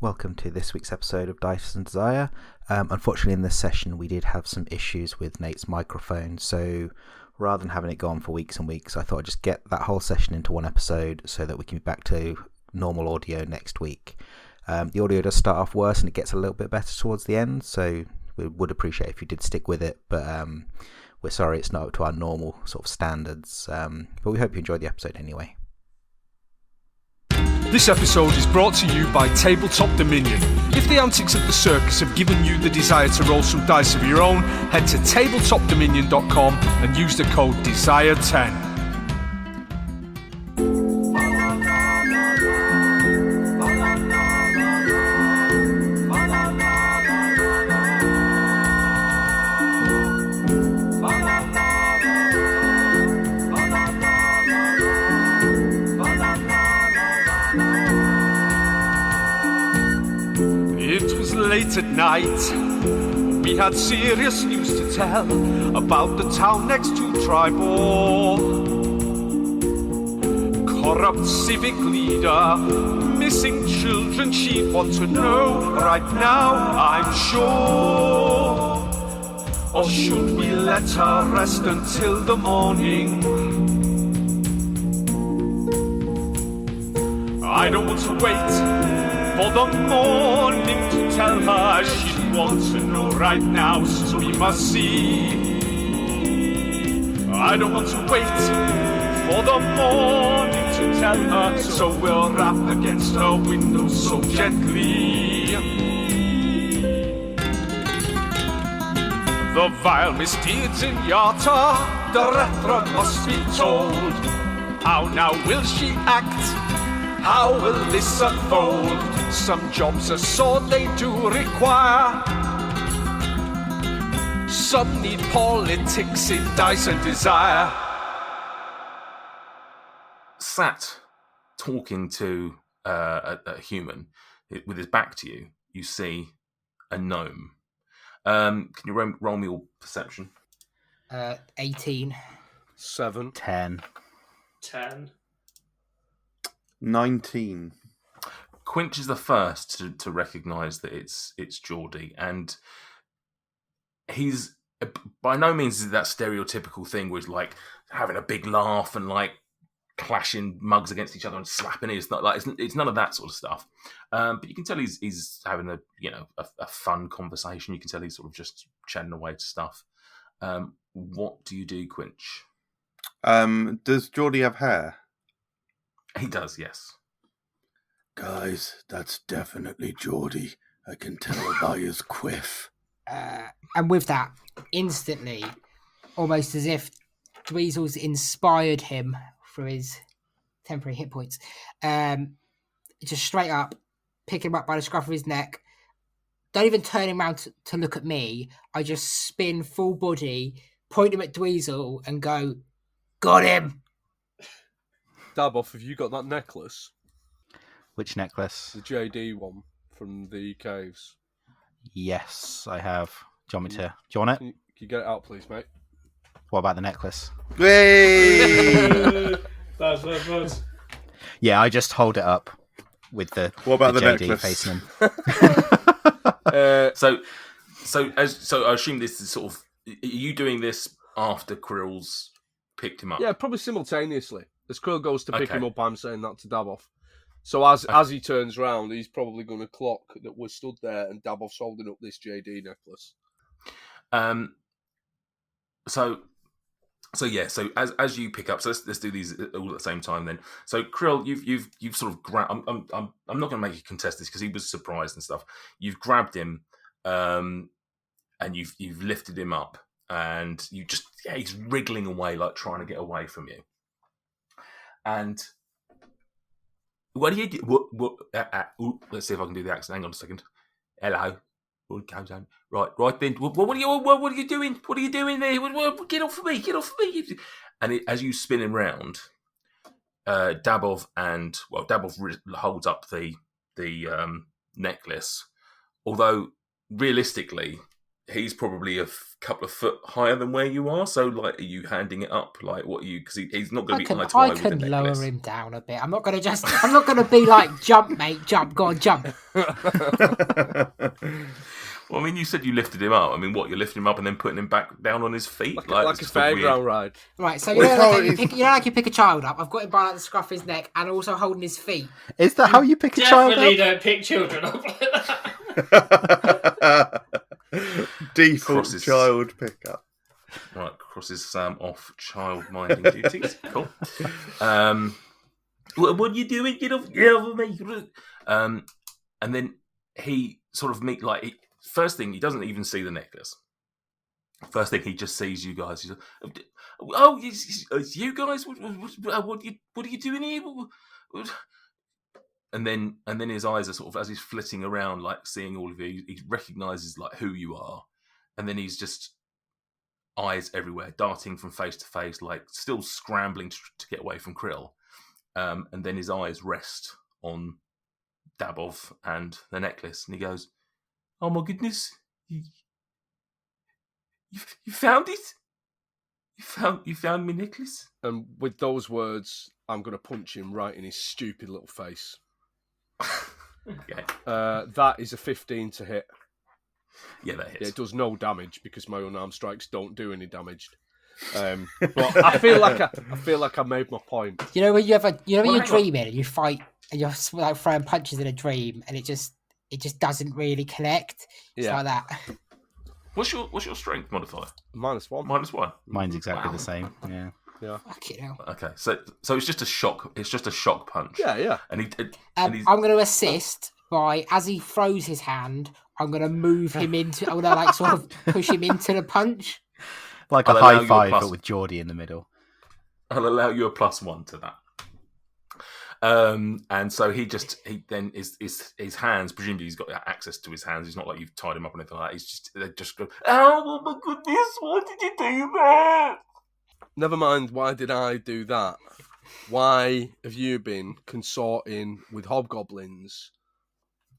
Welcome to this week's episode of Dice and Desire. Unfortunately, in this session, we did have some issues with Nate's microphone, so rather than having it go on for weeks and weeks, I thought I'd just get that whole session into one episode so that we can be back to normal audio next week. The audio does start off worse and it gets a little bit better towards the end, so we would appreciate if you did stick with it, but we're sorry it's not up to our normal sort of standards, but we hope you enjoyed the episode anyway. This episode is brought to you by Tabletop Dominion. If the antics of the circus have given you the desire to roll some dice of your own, head to tabletopdominion.com and use the code DESIRE10. Late at night, we had serious news to tell about the town next to Tribal. Corrupt civic leader, missing children she'd want to know right now, I'm sure. Or should we let her rest until the morning? I don't want to wait for the morning to tell her she'd want to know right now, so we must see. I don't want to wait for the morning to tell her, so we'll rap against her window so gently. The vile misdeeds in Yartar, the retro must be told. How now will she act? How will this unfold? Some jobs are sore they do require. Some need politics in Dice and Desire. Sat talking to a human with his back to you, you see a gnome. Can you roll me all perception? 18. 7. 10. 10. 19. Quinch is the first to recognise that it's Jordy, and he's by no means is it that stereotypical thing where he's like having a big laugh and like clashing mugs against each other and slapping it. It's not like it's none of that sort of stuff. But you can tell he's having a fun conversation. You can tell he's sort of just chatting away to stuff. What do you do, Quinch? Does Jordy have hair? He does, yes. Guys, that's definitely Jordy. I can tell by his quiff. And with that, instantly, almost as if Dweezil's inspired him for his temporary hit points, just straight up, pick him up by the scruff of his neck, don't even turn him around to look at me, I just spin full body, point him at Dweezil and go, got him! Daboff, have you got that necklace? Which necklace? The JD one from the caves. Yes, I have. Do you want me to? Do you want it? Can you get it out, please, mate? What about the necklace? Hey! That's Yeah, I just hold it up with the What about the JD necklace? facing him. So I assume this is sort of. Are you doing this after Krill's picked him up? Yeah, probably simultaneously. As Krill goes to pick Okay. him up, I'm saying that to Daboff. So as he turns round, he's probably going to clock that we're stood there and Daboff's holding up this JD necklace. So as you pick up, so let's do these all at the same time then. So Krill, you've sort of grabbed. I'm not going to make you contest this because he was surprised and stuff. You've grabbed him, and you've lifted him up, and he's wriggling away like trying to get away from you. And what do you do? Let's see if I can do the accent. Hang on a second. Hello. Right then. What are you doing? What are you doing there? Get off of me! Get off of me! And as you spin him round, Dabov holds up the necklace. Although realistically, he's probably a couple of foot higher than where you are. So, like, are you handing it up? Like, what are you? Because he's not going to be eye to eye with the necklace. I can lower him down a bit. I'm not going to be like, jump, mate, jump, go on, jump. Well, I mean, you said you lifted him up. I mean, what, you're lifting him up and then putting him back down on his feet? Like a fairground ride. Right, so you know like you pick a child up? I've got him by like the scruff of his neck and also holding his feet. Is that how you pick a child up? Definitely don't pick children up like that. Default child pickup. Right, crosses Sam off child-minding duties. Cool. What are you doing? Get off me. And then he sort of first thing, he doesn't even see the necklace. First thing, he just sees you guys. He's like, "Oh, it's you guys. What are you doing here?" And then his eyes are sort of, as he's flitting around, like seeing all of you, he recognises like who you are, and then he's just eyes everywhere, darting from face to face, like still scrambling to get away from Krill. And then his eyes rest on Dabov and the necklace, and he goes, "Oh my goodness, you found it? You found my necklace?" And with those words, I'm going to punch him right in his stupid little face. Okay. That is a 15 to hit. Yeah, that hits. Yeah, it does no damage because my unarmed strikes don't do any damage. But I feel like I made my point. You know when you're dreaming and you fight and you're like throwing punches in a dream and it just doesn't really connect. It's like that. What's your strength modifier? -1. -1. Mine's exactly the same. Yeah. Fucking hell. Okay, so it's just a shock. It's just a shock punch. Yeah. And I'm going to assist by, as he throws his hand, I'm going to move him into. I'm going to like sort of push him into the punch. Like a high five, but with Jordy in the middle. I'll allow you a +1 to that. And so he then his hands, presumably he's got access to his hands. It's not like you've tied him up or anything like that. They just go, "Oh my goodness, why did you do that?" Never mind, why did I do that? Why have you been consorting with hobgoblins,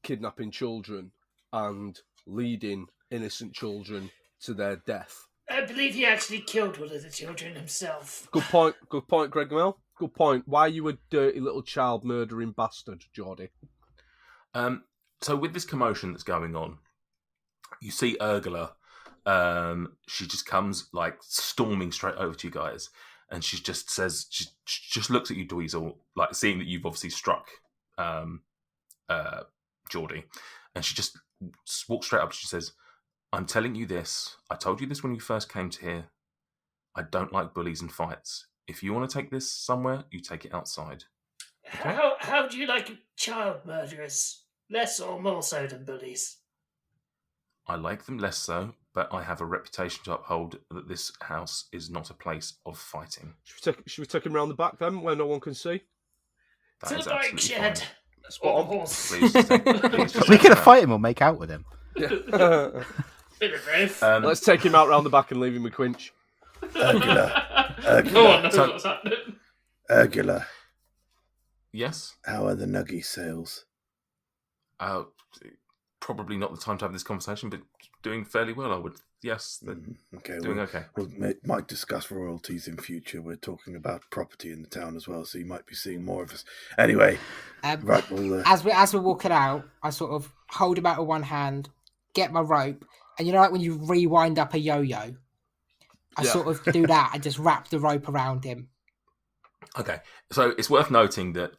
kidnapping children, and leading innocent children to their death? I believe he actually killed one of the children himself. Good point, Greg Mill. Good point. Why are you a dirty little child murdering bastard, Jordy? So with this commotion that's going on, you see Urgula. She just comes like storming straight over to you guys, and she just says, she just looks at you, Dweezil, like seeing that you've obviously struck Jordy, and she just walks straight up. She says, "I'm telling you this. I told you this when you first came to here. I don't like bullies and fights. If you want to take this somewhere, you take it outside." Okay? How do you like child murderers? Less or more so than bullies? I like them less so, but I have a reputation to uphold that this house is not a place of fighting. Should we take him round the back then, where no one can see? That To is the bike absolutely shed. fine. Or horse. Please just We could check fight him or make out with him. Bit of both. Let's take him out round the back and leave him with Quinch. Urgula. No one knows So- what's happening. Urgula, Yes? how are the nuggy sales? Probably not the time to have this conversation, but doing fairly well, I would. Yes, they're Okay, doing okay. We might discuss royalties in future. We're talking about property in the town as well, so you might be seeing more of us. Anyway, right. Well, As we're walking out, I sort of hold him out with one hand, get my rope, and you know, like when you rewind up a yo-yo, I sort of do that and just wrap the rope around him. Okay, so it's worth noting that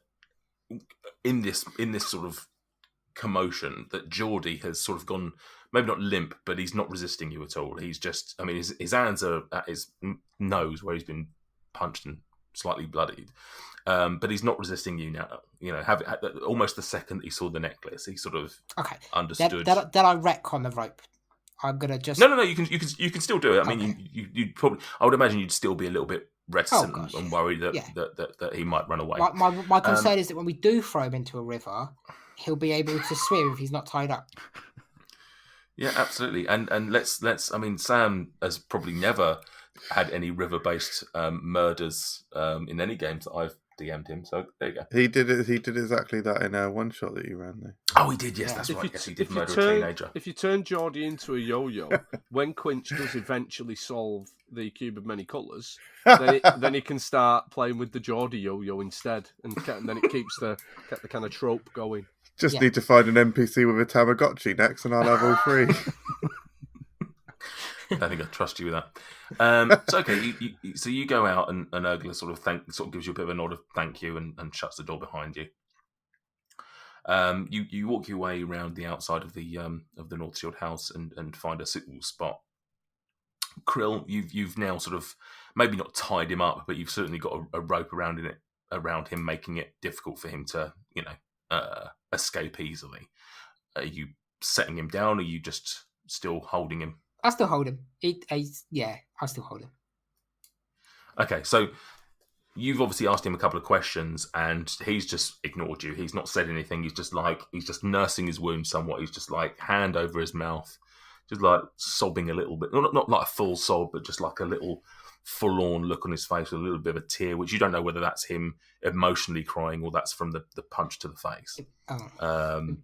in this sort of commotion, that Jordy has sort of gone, maybe not limp, but he's not resisting you at all. He's just, I mean, his hands are at his nose where he's been punched and slightly bloodied, but he's not resisting you now. You know, almost the second that he saw the necklace, he sort of understood. Then I retcon the rope. I'm gonna just No. You can still do it. I mean, you'd probably. I would imagine you'd still be a little bit reticent and worried that he might run away. My concern is that when we do throw him into a river, he'll be able to swim if he's not tied up. Yeah, absolutely. And let's. I mean, Sam has probably never had any river-based murders in any games that I've DM'd him. So there you go. He did it. He did exactly that in a one shot that you ran there. Oh, he did. Yes, Yeah. that's If right. you- Yes, he did if you murder a turn- teenager. If you turn Jordy into a yo-yo, when Quinch does eventually solve the cube of many colours, then he can start playing with the Jordy yo-yo instead, and then it keeps the kind of trope going. Just Yeah. need to find an NPC with a Tamagotchi next, and I'll have all three. I don't think I trust you with that. So okay, so you go out and Urgler sort of gives you a bit of a nod of thank you and shuts the door behind you. You walk your way around the outside of the North Shield house and find a suitable spot. Krill, you've now sort of maybe not tied him up, but you've certainly got a rope around him, making it difficult for him to escape easily. Are you setting him down? Or are you just still holding him? I still hold him. I still hold him. Okay, so you've obviously asked him a couple of questions, and he's just ignored you. He's not said anything. He's just nursing his wound somewhat. He's just like hand over his mouth, just like sobbing a little bit. Not like a full sob, but just like a little forlorn look on his face with a little bit of a tear, which you don't know whether that's him emotionally crying or that's from the punch to the face.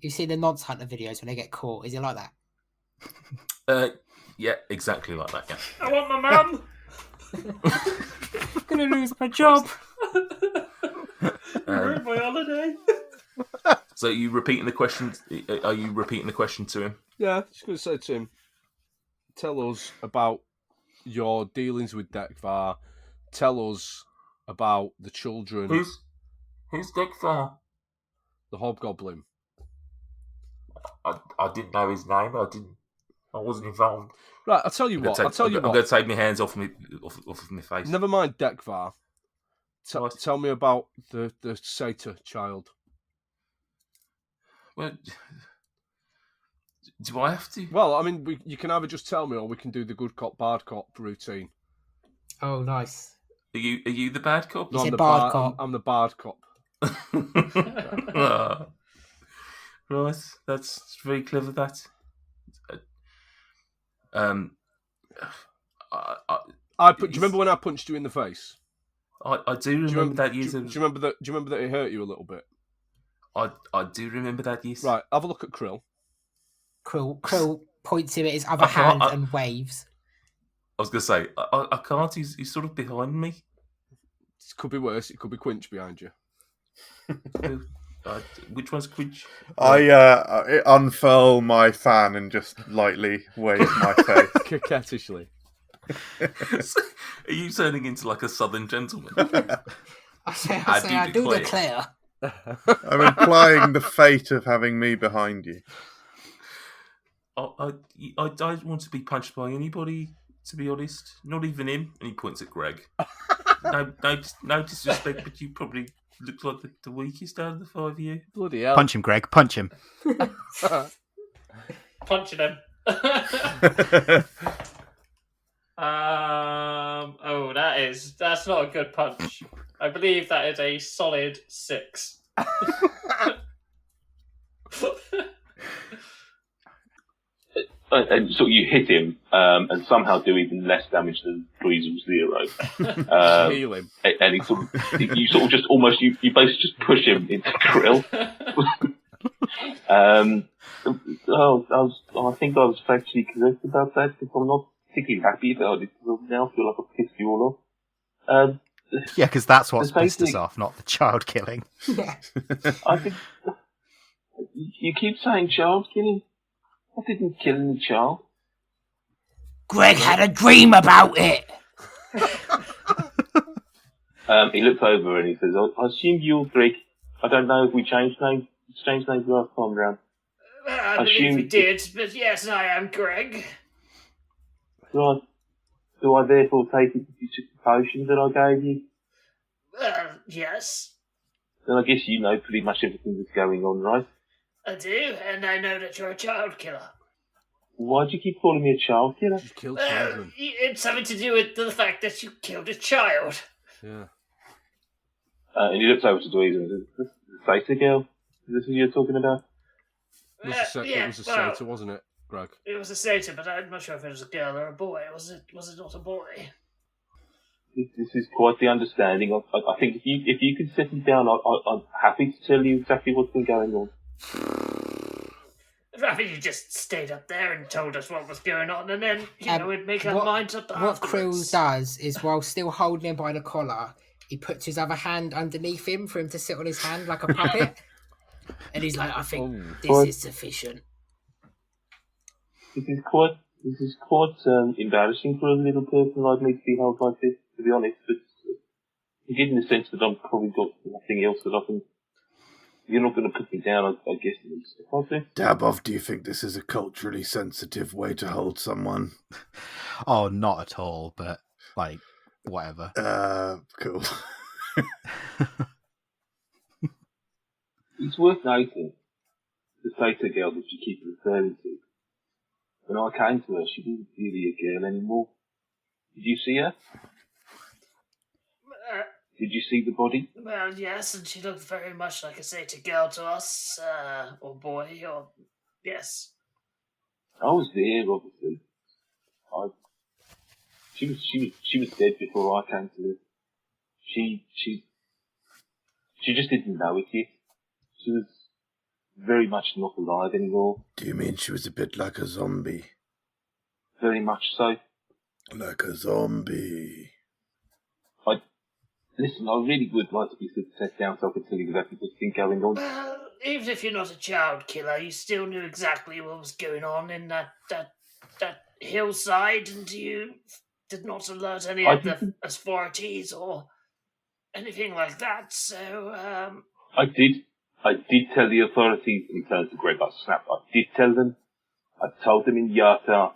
You see the Nonce Hunter videos when they get caught? Is it like that? Yeah, exactly like that. Yeah. I want my mum. I'm gonna lose my job. Ruined my holiday. So you repeating the question? Are you repeating the question to him? Yeah, just going to say to him, tell us about your dealings with Dekvar. Tell us about the children. Who's Dekvar? The Hobgoblin. I didn't know his name. I wasn't involved. Right, I'll tell you what. I'm going to take my hands off of my face. Never mind Dekvar. What? Tell me about the satyr child. Well, do I have to? Well, I mean, you can either just tell me, or we can do the good cop, bad cop routine. Oh, nice. Are you the bad cop? You I'm said the bard cop. I'm the bard cop. Right, that's very clever. That. Do Do you remember when I punched you in the face? I do remember that. Do you remember that? Do you remember that it hurt you a little bit? I do remember that. Yes. Right, have a look at Krill. Krill points him at his other hand and waves. I was going to say I can't. He's sort of behind me. It could be worse. It could be Quinch behind you. Which one's Quinch? I unfurl my fan and just lightly wave my face. Coquettishly. Are you turning into like a southern gentleman? I do declare. I'm implying the fate of having me behind you. I don't want to be punched by anybody, to be honest. Not even him. And he points at Greg. No disrespect, but you probably look like the weakest out of the five of you. Bloody hell. Punch him, Greg. Punch him. Punching him. That's not a good punch. I believe that is a solid 6. And so you hit him, and somehow do even less damage than Dweezil 0. Heal him. And you basically just push him into Krill. I think I was factually correct about that, because I'm not particularly happy about it, because I now feel like I've pissed you all off. Yeah, because that's what's It's pissed us basically- off, not the child killing. Yeah. I think you keep saying child killing. I didn't kill any child. Greg had a dream about it. He looks over and he says, I assume you're Greg. I don't know if we changed names. Changed names last time round. I believe we did, but yes, I am Greg. Do I therefore take it that you took the potion that I gave you? Yes, Then I guess you know pretty much everything that's going on, right? I do, and I know that you're a child killer. Why do you keep calling me a child killer? You killed children. It's something to do with the fact that you killed a child. Yeah. And he looks over to Dweezil and says, "This is the Satyr girl? Is this who you're talking about?" It was a satyr, wasn't it, Greg? It was a satyr, but I'm not sure if it was a girl or a boy. Was it not a boy? This is quite the understanding. I think if you can settle down, I'm happy to tell you exactly what's been going on. I think you just stayed up there and told us what was going on, and then, we'd make our minds up What afterwards. Krill does is, while still holding him by the collar, he puts his other hand underneath him for him to sit on his hand like a puppet. And he's like, I think this is sufficient. This is quite embarrassing for a little person like me to be held like this, to be honest. But you get in the sense that I've probably got nothing else that I can... You're not going to put me down, I guess. Dabov, do you think this is a culturally sensitive way to hold someone? Oh, not at all, but, whatever. Cool. It's worth noting, the Sato girl that you keep referring to. When I came to her, she wasn't really a girl anymore. Did you see her? Did you see the body? Well, yes, and she looked very much like a Sato girl to us, or boy, or... Yes. I was there, obviously. She was dead before I came to her. She just didn't know it yet. She was very much not alive anymore. Do you mean she was a bit like a zombie? Very much so. Like a zombie. Listen, I really would like to be set down so I could tell you exactly what's been going on. Well, even if you're not a child killer, you still knew exactly what was going on in that hillside, and you did not alert any of the authorities or anything like that, so, I did tell the authorities in terms of Greg. I snapped. I did tell them. I told them in Yartar.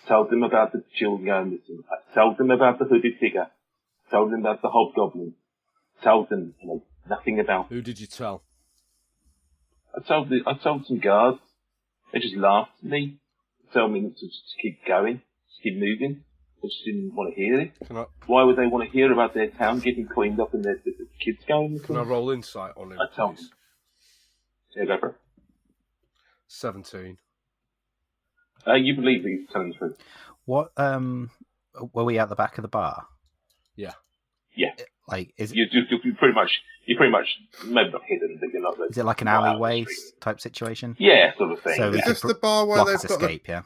Told them about the children going missing. I told them about the hooded figure. Told them about the hobgoblin. Told them, nothing about. Who did you tell? I told some guards. They just laughed at me. Told me to just keep going, just keep moving. They just didn't want to hear it. Why would they want to hear about their town getting cleaned up and the kids going? Can I roll insight on him, I told please? them. Yeah, go for it. 17. You believe that he's telling the truth? What, were we at the back of the bar? Yeah. Yeah. Is it... You're pretty much, maybe not hidden, but you're not... Is it like an alleyway type situation? Yeah, sort of thing. So is this the bar where they've got escape, yeah?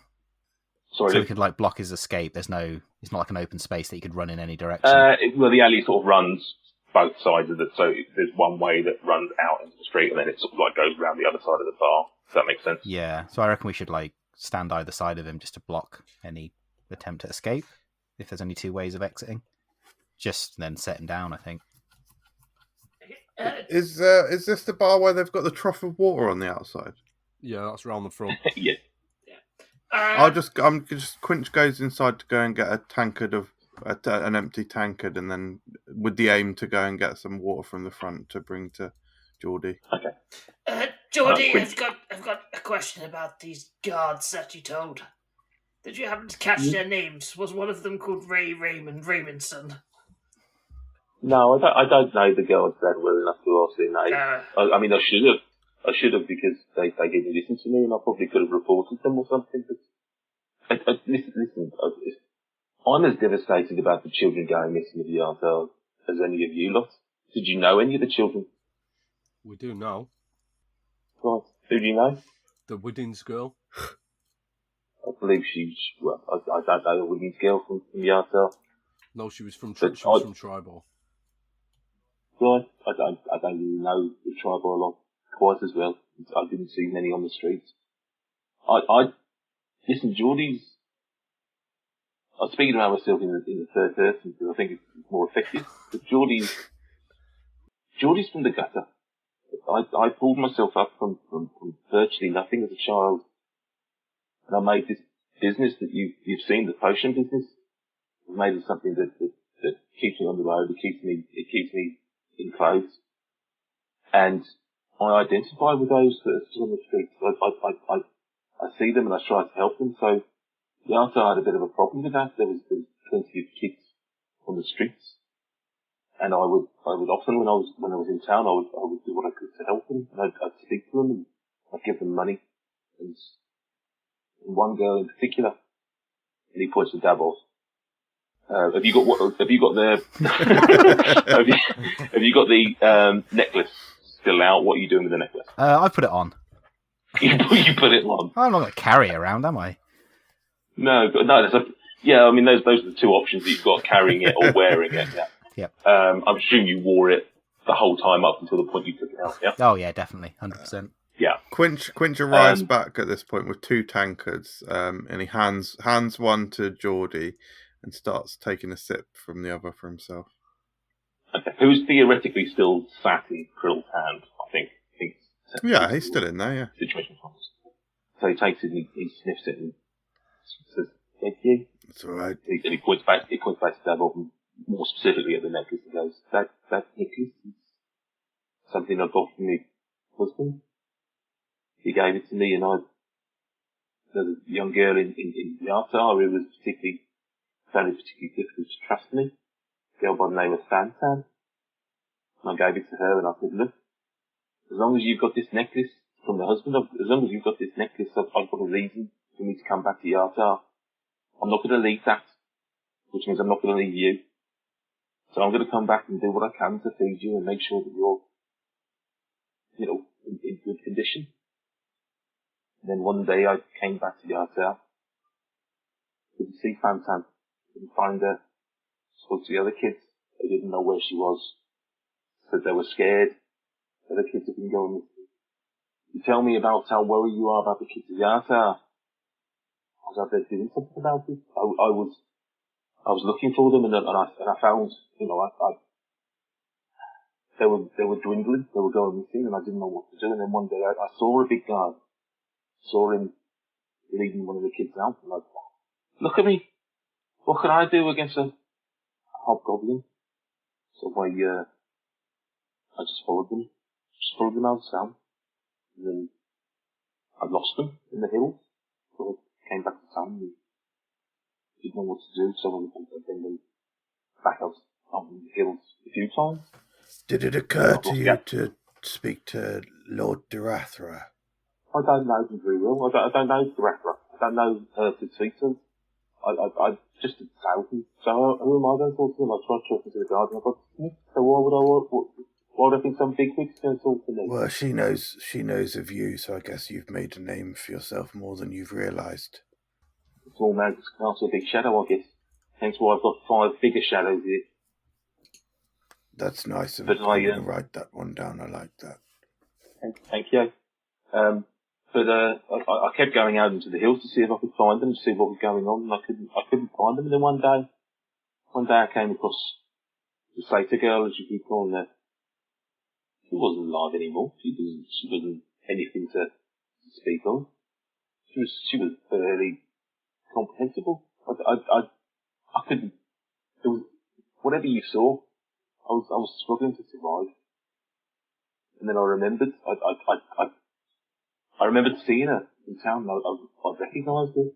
Sorry? So we could, block his escape. It's not like an open space that he could run in any direction. Well, the alley sort of runs both sides of it, so there's one way that runs out into the street, and then it sort of, goes around the other side of the bar. Does that make sense? Yeah, so I reckon we should, stand either side of him just to block any attempt at escape, if there's only two ways of exiting. Just then set him down, I think. Is this the bar where they've got the trough of water on the outside? Yeah, that's around the front. Yeah. Quinch goes inside to go and get a tankard of an empty tankard, and then with the aim to go and get some water from the front to bring to Jordy. Okay. Jordy, I've got a question about these guards that you told. Did you happen to catch their names? Was one of them called Ray Raymond Raymondson? No, I don't know the girls that well enough to ask their name. I mean, I should have because they didn't listen to me, and I probably could have reported them or something. But listen, I'm as devastated about the children going missing at the Yartar as any of you lot. Did you know any of the children? We do know. Right. Who do you know? The Widdings girl. I believe I don't know the Widdings girl from Yartar. No, she was from Tribal. Right. I don't really know the Tribal a lot quite as well. I didn't see many on the streets. Listen, Jordy's... I'm speaking about myself in the third person because I think it's more effective. But Jordy's from the gutter. I pulled myself up from virtually nothing as a child. And I made this business that you've seen, the potion business. I made it something that keeps me on the road, it keeps me in clothes. And I identify with those that are still on the streets. I see them and I try to help them. So Yartar had a bit of a problem with that. There was plenty of kids on the streets. And I would often when I was in town, I would do what I could to help them. And I'd speak to them and I'd give them money. And one girl in particular, and he points to Davos. Have you got the have you got the necklace still out? What are you doing with the necklace? I put it on. You put it on. I'm not going to carry it around, am I? No, but no. I mean, those are the two options that you've got: carrying it or wearing it. Yeah. Yep. I'm assuming you wore it the whole time up until the point you took it out. Yeah. Oh yeah, definitely, 100%. Yeah. Quinch arrives back at this point with 2 tankards, and he hands one to Jordy and starts taking a sip from the other for himself. Okay. Who's theoretically still sat in Krill's hand? I think. Yeah, he's still in there. Yeah. Situation. So he takes it and he sniffs it and says, "Thank you." That's all right. And he points back. He points back to Dabble, and more specifically at the necklace. He goes, "That necklace is something I got from my husband. He gave it to me, and there's a young girl in Yartar who was found it particularly difficult to trust me. A girl by the name of Santan. And I gave it to her, and I said, look, as long as you've got this necklace from the husband, as long as you've got this necklace, I've got a reason for me to come back to Yartar. I'm not going to leave that, which means I'm not going to leave you. So I'm going to come back and do what I can to feed you and make sure that you're, in good condition." And then one day I came back to Yartar. Couldn't see Fantan. Couldn't find her. Spoke to the other kids. They didn't know where she was. Said they were scared. The other kids have been going missing. You tell me about how worried you are about the kids at Yartar. I was out there doing something about it. I was looking for them and I found, they were dwindling. They were going missing and I didn't know what to do. And then one day I saw a big guy. Saw him leading one of the kids out, and I thought, look at me. What can I do against a hobgoblin? So I just followed them. Just followed them out of town. And then I lost them in the hills. So I came back to town and didn't know what to do. So I then went back out on the hills a few times. Did it occur to you to speak to Lord Durathra? I don't know him very well. I don't know Durathra. I don't know her to speak to. I just a salesman. So who am I going to talk to them? I tried talking to the guard and I got dismissed. So why would I think some big wig's going to talk to me? Well, she knows of you, so I guess you've made a name for yourself more than you've realised. A small man casts a big shadow, I guess. Hence why I've got 5 bigger shadows here. That's nice of you. I'm going to write that one down. I like that. Thank you. But I kept going out into the hills to see if I could find them, to see what was going on, and I couldn't find them. And then one day I came across the Satyr girl, as you keep calling her. She wasn't alive anymore. She wasn't anything to speak of. She was fairly comprehensible. I couldn't. It was whatever you saw. I was struggling to survive. And then I remembered. I remembered seeing her in town. I recognised her.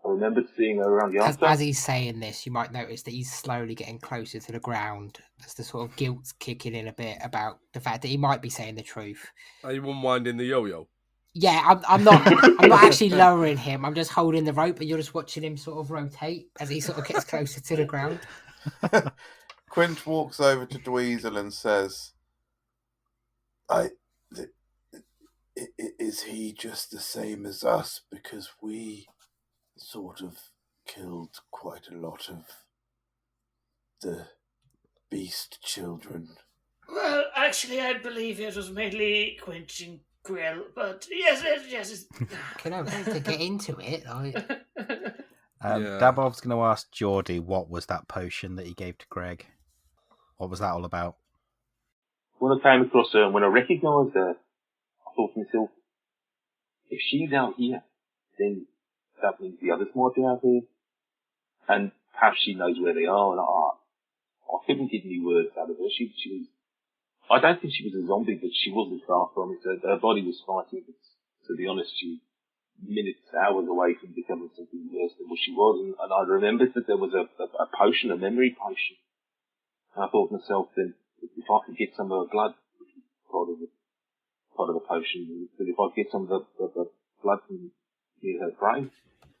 I remembered seeing her around Yartar. As he's saying this, you might notice that he's slowly getting closer to the ground. As the sort of guilt's kicking in a bit about the fact that he might be saying the truth. Are you unwinding the yo-yo? Yeah, I'm not actually lowering him. I'm just holding the rope, and you're just watching him sort of rotate as he sort of gets closer to the ground. Quint walks over to Dweezil and says, is he just the same as us? Because we sort of killed quite a lot of the beast children. Well, actually, I believe it was mainly Quint and Grill, but yes. Can I wait to get into it? Dabov's going to ask Jordy what was that potion that he gave to Greg. What was that all about? When I came across her and when I recognised her, I thought to myself, if she's out here, then that means the others might be out here. And perhaps she knows where they are. And I couldn't get any words out of her. She was, I don't think she was a zombie, but she wasn't far from it. Her body was fighting, but to be honest, she was minutes, hours away from becoming something worse than what she was. And I remembered that there was a potion, a memory potion. And I thought to myself, then, if I could get some of her blood, which was part of the potion, but if I could get some of the blood from near her brain,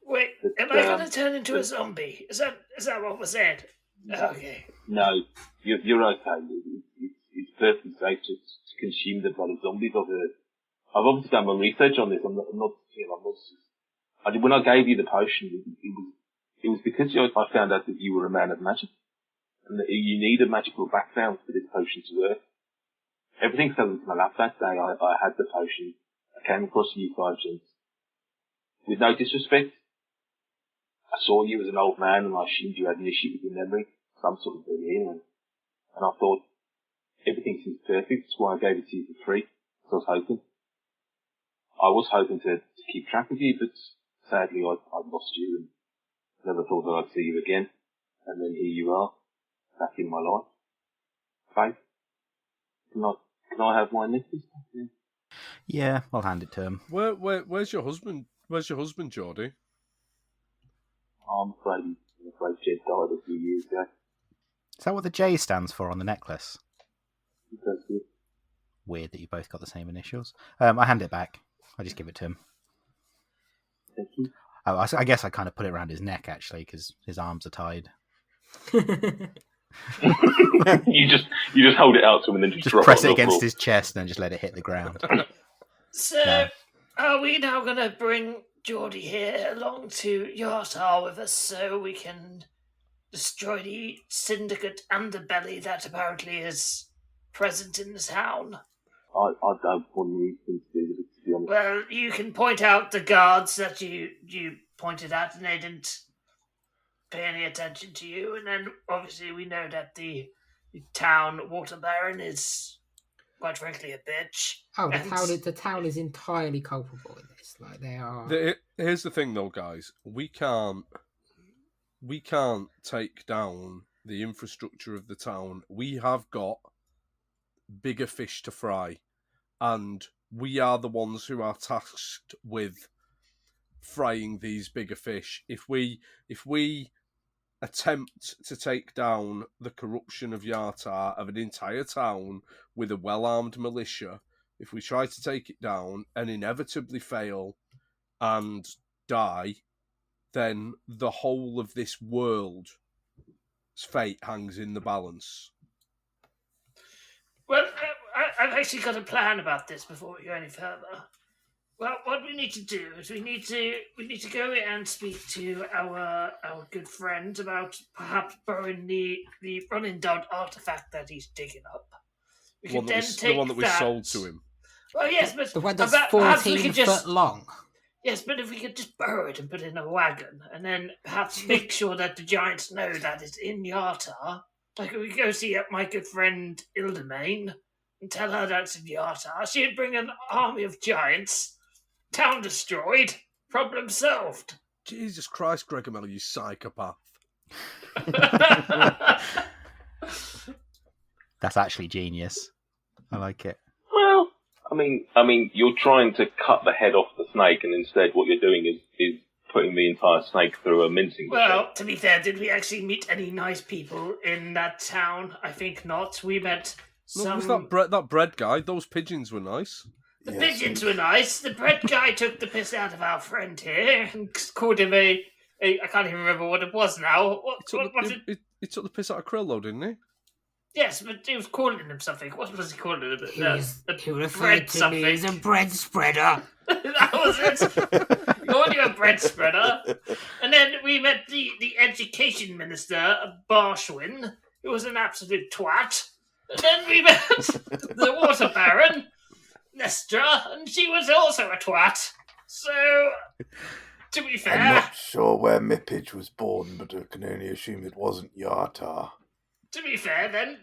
Wait, am I going to turn into a zombie? Is that what was said? Okay. No, you're okay. It's perfectly safe to consume the blood of zombies. I've obviously done my research on this. I'm not. When I gave you the potion, it was because I found out that you were a man of magic, and that you need a magical background for this potion to work. Everything fell into my lap that day. I had the potion. I came across you guys, and with no disrespect, I saw you as an old man, and I assumed you had an issue with your memory, some sort of delirium, and I thought everything seems perfect. That's why I gave it to you for free. So I was hoping to keep track of you, but sadly I'd lost you and never thought that I'd see you again. And then here you are, back in my life. Faith, can I have my necklace? Yeah, I'll hand it to him. Where's your husband? Where's your husband, Jordy? I'm afraid Jed died a few years ago. Is that what the J stands for on the necklace? That's good. Weird that you both got the same initials. I hand it back. I just give it to him. Thank you. Oh, I guess I kind of put it around his neck, actually, because his arms are tied. You just hold it out to him and then just drop press it it against his chest and then just let it hit the ground. So, No. are we now going to bring Jordy here along to Yartar with us so we can destroy the syndicate underbelly that apparently is present in the town? I don't want you to do this, to be honest. Well, you can point out the guards that you pointed at and they didn't pay any attention to you, and then obviously we know that the town water baron is, quite frankly, a bitch. Oh, And- the town is entirely culpable in this. Like they are. Here's the thing, though, guys. We can't take down the infrastructure of the town. We have got bigger fish to fry, and we are the ones who are tasked with frying these bigger fish. If we attempt to take down the corruption of Yartar, of an entire town with a well-armed militia, if we try to take it down and inevitably fail and die, then the whole of this world's fate hangs in the balance. Well, I've actually got a plan about this before we go any further. Well, what we need to do is we need to go and speak to our good friend about perhaps borrowing the running dog artifact that he's digging up. We The can one, then that take the one that we that. sold to him. Well, yes, but The one that's perhaps we 14 could foot just long. yes, but if we could just borrow it and put it in a wagon, and then perhaps make sure that the giants know that it's in Yartar. Like we go see my good friend Ildamain and tell her that it's in Yartar. She'd bring an army of giants. Town destroyed. Problem solved. Jesus Christ, Gregomel, you psychopath. That's actually genius. I like it. Well, I mean, you're trying to cut the head off the snake, and instead what you're doing is putting the entire snake through a mincing machine. Well, to be fair, did we actually meet any nice people in that town? I think not. We met No, some... was that bread guy? Those pigeons were nice. The Yes, pigeons were nice. The bread guy took the piss out of our friend here and called him a I can't even remember what it was now. What was it? He took the piss out of Krill, though, didn't he? Yes, but he was calling him something. What was he calling him? He referred bread to something. me as a bread spreader. That was it. He called you a bread spreader. And then we met the education minister of Barshwin, who was an absolute twat. And then we met the water baron, Nestra, and she was also a twat. So, to be I'm fair, not sure where Mippage was born, but I can only assume it wasn't Yartar. then,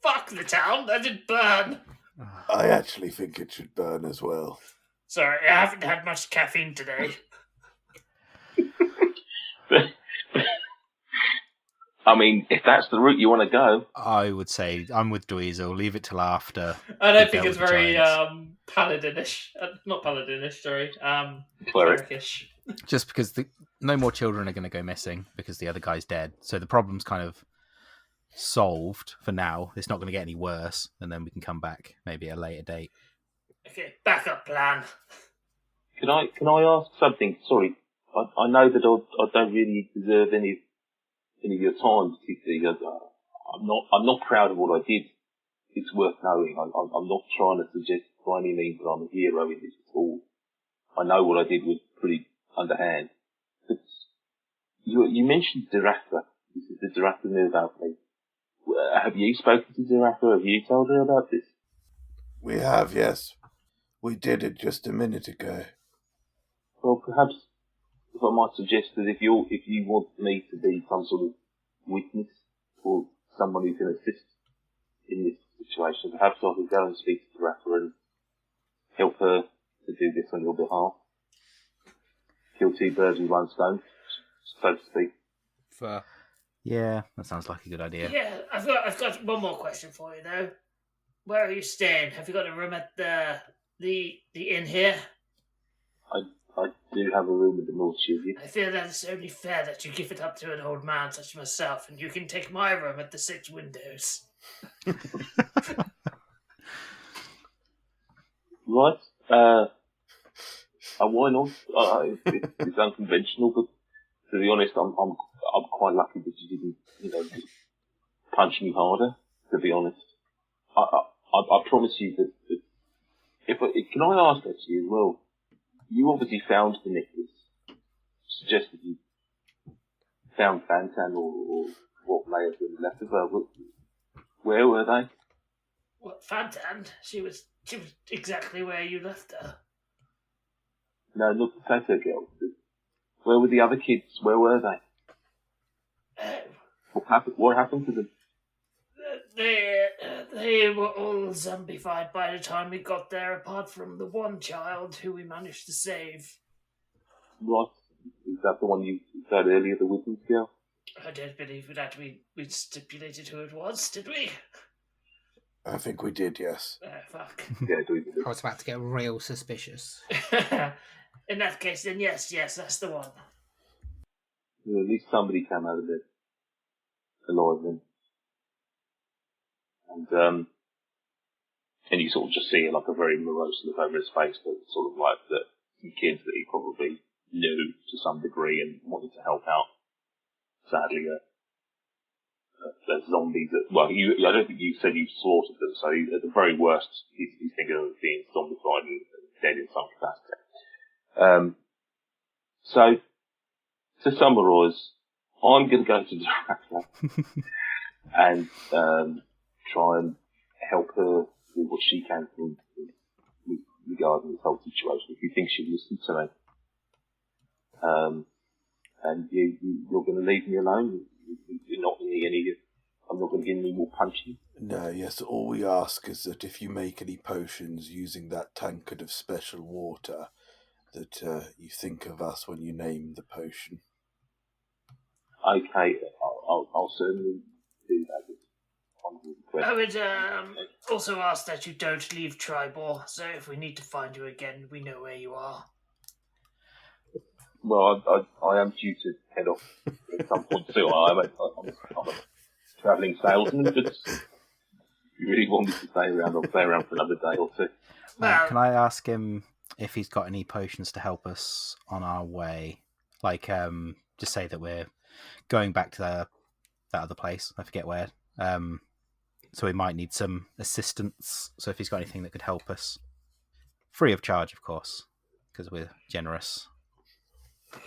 fuck the town, let it burn. I actually think it should burn as well. Sorry, I haven't had much caffeine today. I mean, if that's the route you want to go, I would say I'm with Dweezil. Leave it till after. I don't we think dealt it's with the very giants. paladinish. Not paladinish, sorry. Cleric. Cleric-ish. Just because no more children are going to go missing because the other guy's dead. So the problem's kind of solved for now. It's not going to get any worse, and then we can come back maybe at a later date. Okay, backup plan. can I ask something? Sorry, I know that I don't really deserve any of your time, particularly. I'm not proud of what I did. It's worth knowing. I'm not trying to suggest by any means that I'm a hero in this at all. I know what I did was pretty underhand. But you mentioned Zaraka. This is the Zaraka knew about me. Have you spoken to Zaraka? Have you told her about this? We have, yes. We did it just a minute ago. Well, perhaps if I might suggest that if you want me to be some sort of witness or someone who can assist in this situation, perhaps I could go and speak to Zaraka and help her to do this on your behalf. Kill two birds with one stone, so to speak. Fair. Yeah, that sounds like a good idea. Yeah, I've got one more question for you though. Where are you staying? Have you got a room at the inn here? I do have a room at the North Shield. I feel that it's only fair that you give it up to an old man such as myself, and you can take my room at the Six Windows. Right. Why not? It's unconventional, but to be honest, I'm quite lucky that you didn't, just punch me harder. To be honest, I promise you that can I ask actually as well? You obviously found the necklace. Suggest that you found Fantan or what may have been left of her. Where were they? What, Fantan? She was exactly where you left her. No, not the photo girl. Where were the other kids? Where were they? What happened to them? They were all zombified by the time we got there, apart from the one child who we managed to save. Right. Is that the one you said earlier, the witness girl? I don't believe that we stipulated who it was, did we? I think we did, yes. Fuck. Yeah, we did. I was about to get real suspicious. In that case, then yes, that's the one. Well, at least somebody came out of it alive then. And you sort of just see like a very morose look over his face, but sort of like some kids that he probably knew to some degree and wanted to help out. Sadly, there's zombies that, I don't think you said you slaughtered them, so at the very worst, he's thinking of being zombified and dead in some capacity. So, to summarise, I'm going to go to Dracula and try and help her do what she can regarding this whole situation. If you think she'll listen to me, and you're going to leave me alone. You're not going to I'm not going to give any more punching. No, yes, all we ask is that if you make any potions using that tankard of special water, that you think of us when you name the potion. Okay, I'll certainly do that. I would also ask that you don't leave Tribor, so if we need to find you again, we know where you are. Well, I am due to head off at some point soon. I'm a travelling salesman, but if you really want me to stay around, I'll stay around for another day or two. Can I ask him if he's got any potions to help us on our way? Like, just say that we're going back to that other place. I forget where. So we might need some assistance. So if he's got anything that could help us, free of charge, of course, because we're generous.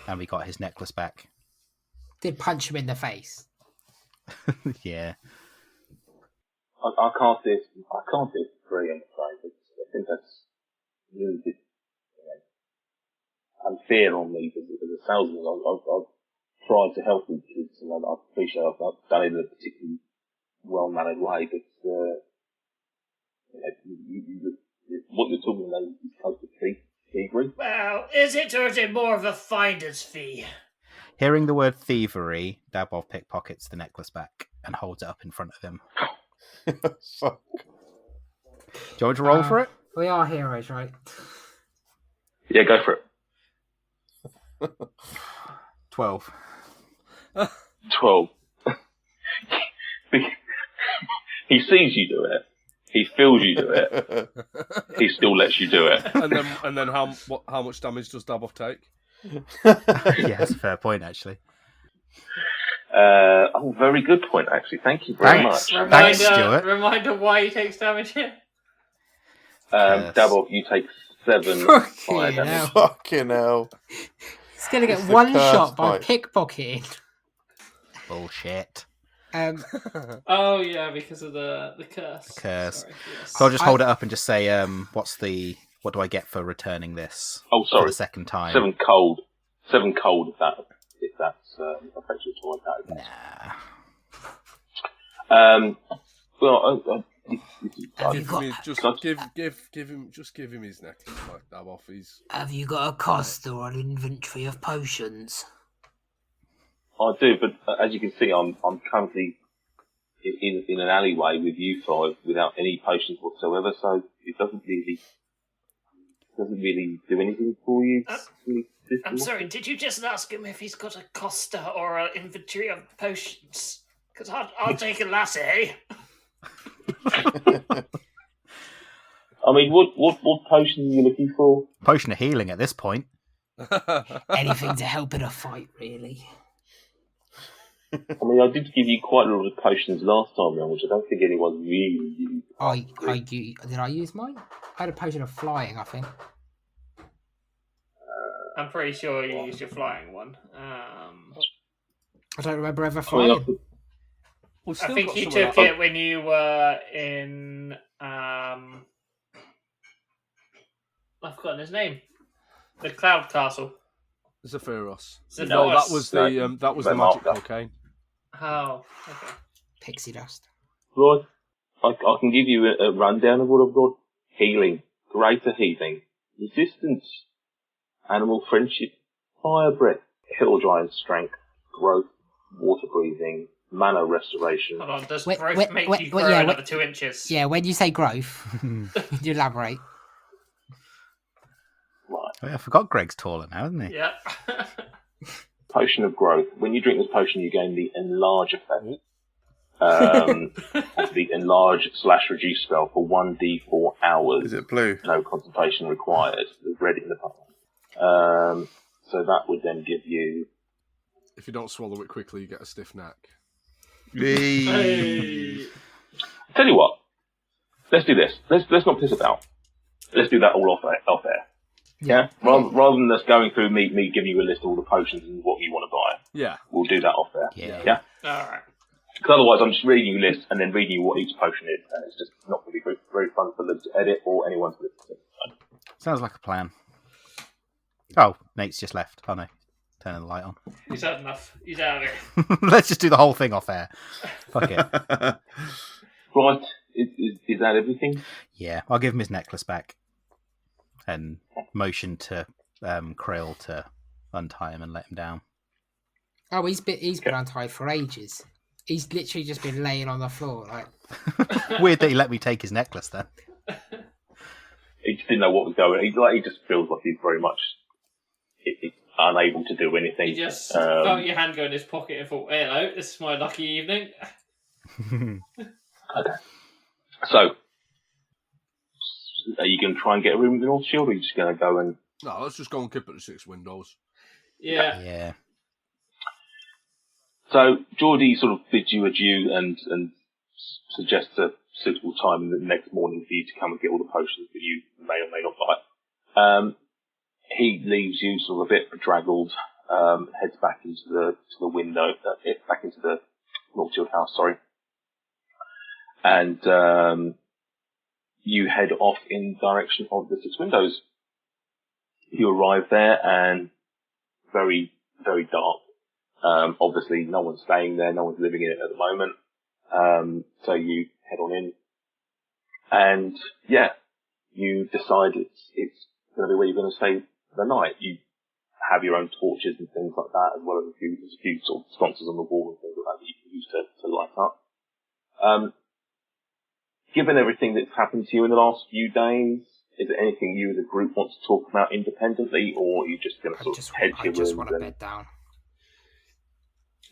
And we got his necklace back. Did punch him in the face. Yeah. I can't do it for free, I'm afraid. I think that's really unfair on me as a salesman. I've tried to help these kids, and I appreciate I've done it in a particularly well-mannered way, but what you're talking about is close to thievery. Well, is it or is it more of a finder's fee? Hearing the word thievery, Dabov pickpockets the necklace back and holds it up in front of him. Fuck. Do you want to roll for it? We are heroes, right? Yeah, go for it. 12. 12. He sees you do it. He feels you do it. He still lets you do it. And then how much damage does Dabov take? Yeah, that's a fair point, actually. Very good point, actually. Thank you very Thanks. much. Thanks, Stuart. Reminder why he takes damage here. Curse. Dabov, you take 7 Fucking fire damage. hell. Fucking hell. He's going to It's get the one curse shot by pipe. pickpocketing. Bullshit. Oh yeah, because of the curse. Curse. Sorry, yes. So I'll just hold it up and just say, what do I get for returning this? Oh, For sorry. the second time. 7 cold. 7 cold if that's affected to like that. Nah. Well, Give him his necklace back, Dabov. Have you got a cost or an inventory of potions? I do, but as you can see, I'm currently in an alleyway with you 5 without any potions whatsoever, so it doesn't really do anything for you. I'm sorry, did you just ask him if he's got a Costa or an inventory of potions? Because I'll take a latte. I mean, what potion are you looking for? Potion of healing at this point. Anything to help in a fight, really. I mean, I did give you quite a lot of potions last time round, which I don't think anyone really used. Did I use mine? I had a potion of flying, I think. I'm pretty sure you used your flying one. I don't remember ever flying. I think you took it when you were in. I've forgotten his name. The Cloud Castle. Zephyros. No, that was the magic cocaine. Oh, okay. Pixie dust. Right. I can give you a rundown of what I've got. Healing. Greater healing. Resistance. Animal friendship. Fire breath. Hill giant strength. Growth. Water breathing. Mana restoration. Hold on, does growth make you grow another 2 inches? Yeah, when you say growth, could you elaborate? Right. Oh, yeah, I forgot Greg's taller now, isn't he? Yeah. Potion of growth. When you drink this potion, you gain the enlarge effect. Of the enlarge/reduce spell for 1d4 hours. Is it blue? No concentration required. There's red in the bottom. So that would then give you. If you don't swallow it quickly, you get a stiff neck. Hey. Tell you what. Let's do this. Let's not piss about. Let's do that all off air. Yeah. Rather than us going through me giving you a list of all the potions and what you want to buy. Yeah. We'll do that off air. Yeah. All right. Because otherwise, I'm just reading you a list and then reading you what each potion is, and it's just not going to be very, very fun for them to edit or anyone to listen to. Sounds like a plan. Oh, Nate's just left. Oh no, turning the light on. He's had enough. He's out of here. Let's just do the whole thing off air. Fuck it. Right, is that everything? Yeah, I'll give him his necklace back and motion to Krill to untie him and let him down. Oh, he's been untied for ages. He's literally just been laying on the floor. Like, weird that he let me take his necklace then. He just didn't know what was going on. He just feels like he's very much unable to do anything. You just felt your hand go in his pocket and thought, hello, this is my lucky evening. Okay. So, are you going to try and get a room with the North Shield, or are you just going to go and... No, let's just go and keep it at 6 windows. Yeah. So, Jordy sort of bids you adieu and suggests a suitable time the next morning for you to come and get all the potions that you may or may not buy. He leaves you sort of a bit bedraggled, heads back into the window, back into the North Shield house, sorry. And you head off in direction of the 6 windows. You arrive there and very, very dark. Obviously, no one's staying there, no one's living in it at the moment. So you head on in, and yeah, you decide it's going to be where you're going to stay for the night. You have your own torches and things like that, as well as a few sort of sconces on the wall and things like that you can use to light up. Given everything that's happened to you in the last few days, is there anything you as a group want to talk about independently, or are you just going to sort of head to your rooms? I just want to bed down.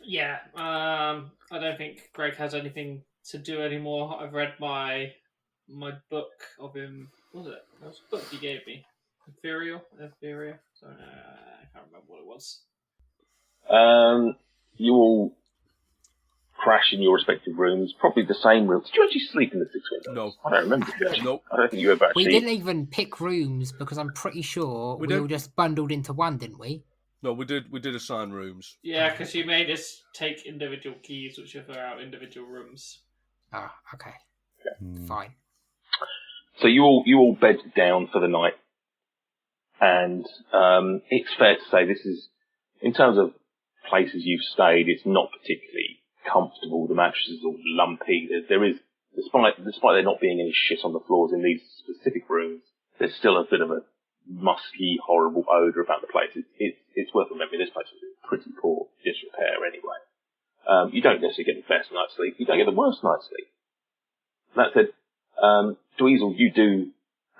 Yeah, I don't think Greg has anything to do anymore. I've read my book of him. What was it? That was a book he gave me. Inferior? Sorry, I can't remember was. You all crash in your respective rooms, probably the same room. Did you actually sleep in the six windows? No. I don't remember. Nope. I don't think you ever actually. We didn't even pick rooms because I'm pretty sure we all just bundled into one, didn't we? No, we did assign rooms. Yeah, because you made us take individual keys, which are for our individual rooms. Ah, okay. Fine. So you all bed down for the night, and it's fair to say this is, in terms of places you've stayed, it's not particularly comfortable. The mattress is all lumpy. There is, despite there not being any shit on the floors in these specific rooms, there's still a bit of a musky, horrible odour about the place. It's worth remembering this place is in pretty poor disrepair anyway. You don't necessarily get the best night's sleep. You don't get the worst night's sleep. That said, Dweezil, you do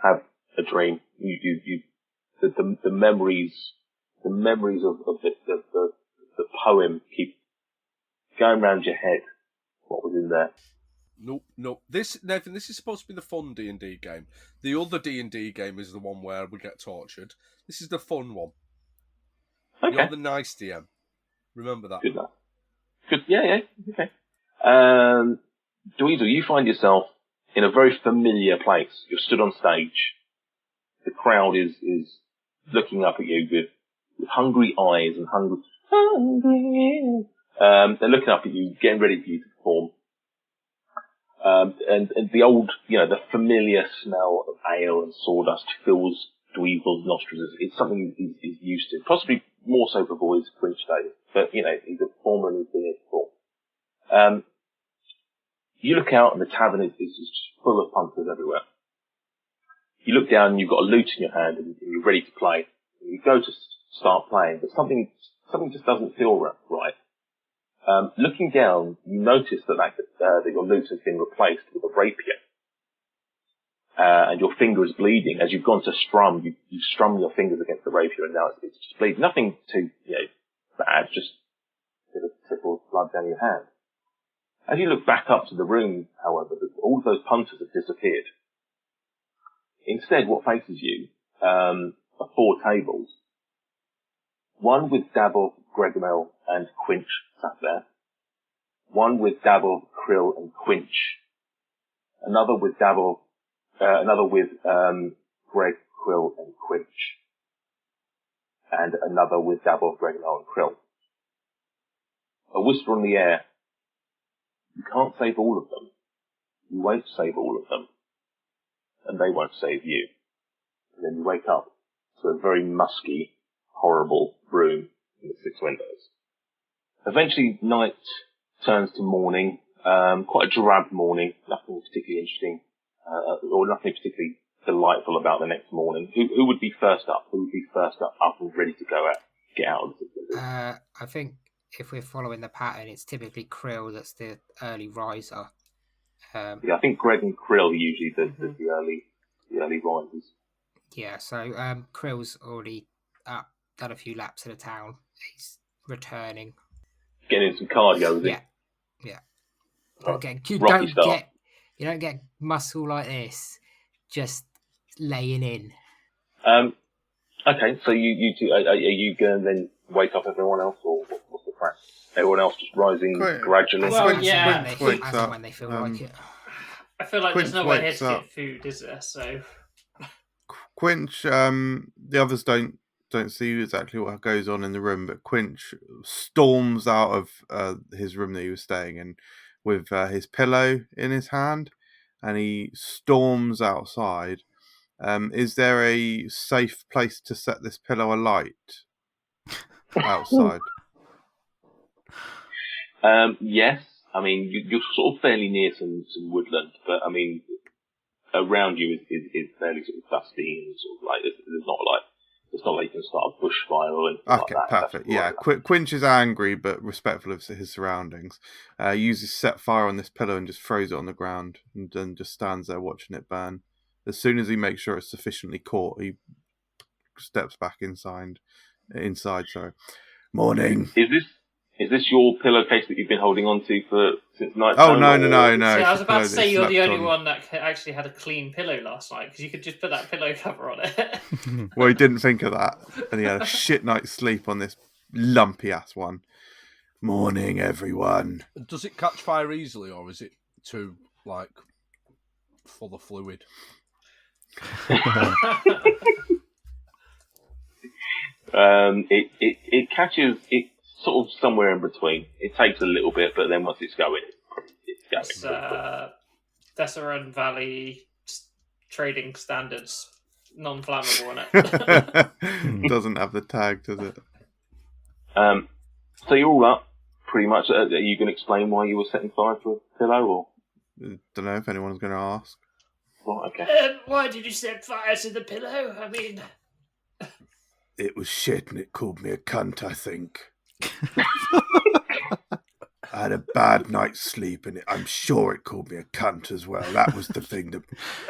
have a dream. The memories of the poem keep going round your head. What was in there? Nope. Nathan, this is supposed to be the fun D&D game. The other D&D game is the one where we get tortured. This is the fun one. Okay. You're the nice DM. Remember that. Good enough. Good. Yeah. Okay. Dweezil, you find yourself in a very familiar place. You're stood on stage. The crowd is looking up at you with hungry eyes and hungry. They're looking up at you, getting ready for you to perform. And the old, the familiar smell of ale and sawdust fills Dweezil's nostrils. It's something he's used to, possibly more so before his Quinch days. But, he's a performer and he's been here before. You look out and the tavern is just full of punters everywhere. You look down and you've got a lute in your hand and you're ready to play. And you go to start playing, but something just doesn't feel right. Looking down, you notice that your lute has been replaced with a rapier. And your finger is bleeding. As you've gone to strum, you strum your fingers against the rapier and now it's just bleeding. Nothing too, bad, just a trickle of blood down your hand. As you look back up to the room, however, all of those punters have disappeared. Instead, what faces you are 4 tables. One with Davov, Gregmel, and Quinch sat there. One with Davov, Krill, and Quinch. Another with Greg, Krill, and Quinch. And another with Davov, Gregmel, and Krill. A whisper on the air. You can't save all of them. You won't save all of them. And they won't save you. And then you wake up to a very musky, horrible room in the 6 windows. Eventually, night turns to morning. Quite a drab morning. Nothing particularly interesting, or nothing particularly delightful about the next morning. Who would be first up? Who would be first up and ready to go out, get out of the 6 windows? I think if we're following the pattern, it's typically Krill that's the early riser. I think Greg and Krill are usually the early risers. Yeah, so Krill's already up, done a few laps of the town. He's returning. Getting some cardio, is it? Yeah. Okay. You don't get muscle like this just laying in. Okay, so you two, are you going to then wake up everyone else, or what's the crack? Everyone else just rising gradually? Well, As and when they feel like it. I feel like Quinch there's nowhere here wakes to up. get food, is there? So Quinch, the others don't see exactly what goes on in the room, but Quinch storms out of his room that he was staying in with his pillow in his hand, and he storms outside. Is there a safe place to set this pillow alight outside? Yes. I mean, you're sort of fairly near some woodland, but I mean, around you is fairly sort of dusty and sort of like it's not like you can start a bushfire or anything like that. Okay, perfect. Yeah, Quinch is angry but respectful of his surroundings. Uses set fire on this pillow and just throws it on the ground, and then just stands there watching it burn. As soon as he makes sure it's sufficiently caught, he steps back inside. Sorry. Morning. Is this your pillowcase that you've been holding on to since night? Oh no! See, I was It's about the to pillow say you're that the he only slept one that actually had a clean pillow last night, because you could just put that pillow cover on it. on. Well, he didn't think of that, and he had a shit night's sleep on this lumpy ass one. Morning, everyone. Does it catch fire easily, or is it too full of fluid? It catches. It's sort of somewhere in between. It takes a little bit, but then once it's going, it's going. It's Deseret Valley trading standards, non-flammable in it. Doesn't have the tag, does it? So you're all up, pretty much. Are you going to explain why you were setting fire to a pillow, or? Don't know if anyone's going to ask. Right, okay. Why did you set fire to the pillow? I mean... It was shit and it called me a cunt, I think. I had a bad night's sleep and I'm sure it called me a cunt as well. That was the thing.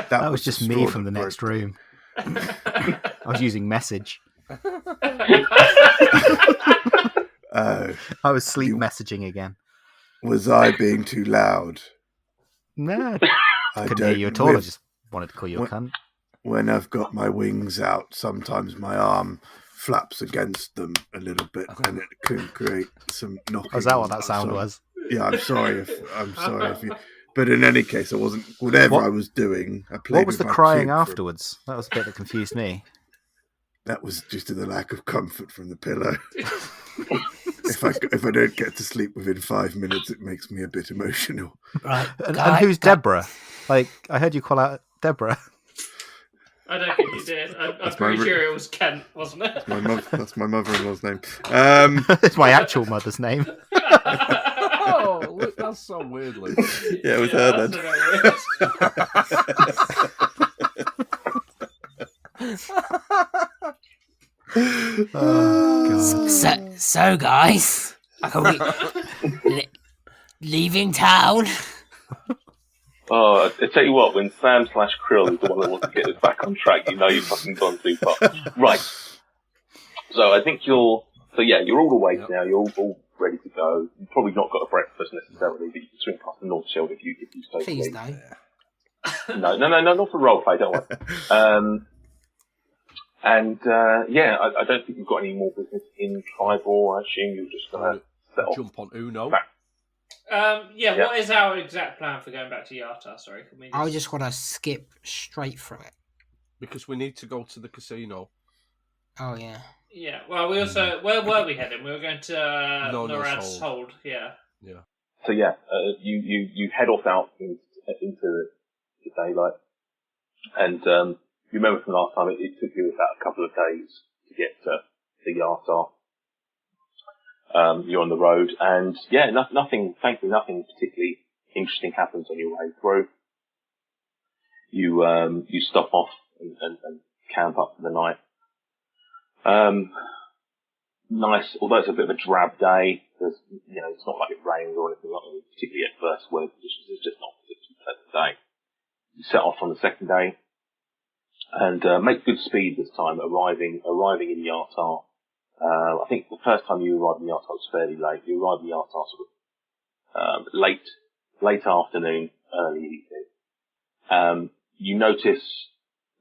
That was just me from the next room. I was using message. I was sleep messaging again. Was I being too loud? No, I couldn't hear you at all. I just wanted to call you a cunt. When I've got my wings out, sometimes my arm flaps against them a little bit, and it can create some knocking. Was that what that sound was? Yeah, I'm sorry if you. But in any case, I wasn't. Whatever I was doing, I played. What was the crying afterwards? That was a bit that confused me. That was just the lack of comfort from the pillow. If I don't get to sleep within 5 minutes, it makes me a bit emotional. Right. And who's Deborah? I heard you call out Deborah. I don't think you did. I'm pretty sure it was Kent, wasn't it? That's my mother-in-law's name. It's my actual mother's name. Oh, look, that's so weirdly. Yeah, it was her then. Oh, so guys, are we leaving town? Oh, I tell you what, when Sam/Krill is the one that wants to get us back on track, you know you've fucking gone too far. Right. So I think you're all awake now. You're all ready to go. You've probably not got a breakfast necessarily, but you can swing past the North Shield if you stay. Please no. No, not for roleplay, don't worry. I don't think you've got any more business in Tribal. I assume you're just going to settle. Jump on Uno. What is our exact plan for going back to Yartar? Sorry, can we I just want to skip straight through it. Because we need to go to the casino. Oh, yeah. Yeah, well, we also... Where were we heading? We were going to Norad's Hold, yeah. Yeah. So, you head off out into the daylight. And you remember from last time, it took you about a couple of days to get to Yartar. You're on the road, and thankfully nothing particularly interesting happens on your way through. You stop off and camp up for the night. Nice, although it's a bit of a drab day. It's not like it rains or anything like that. Particularly at first weather conditions, it's just not a particularly pleasant day. You set off on the second day and make good speed this time, arriving in Yartar. I think the first time you arrived in Yartar was fairly late. You arrived in Yartar sort of late afternoon, early evening. You notice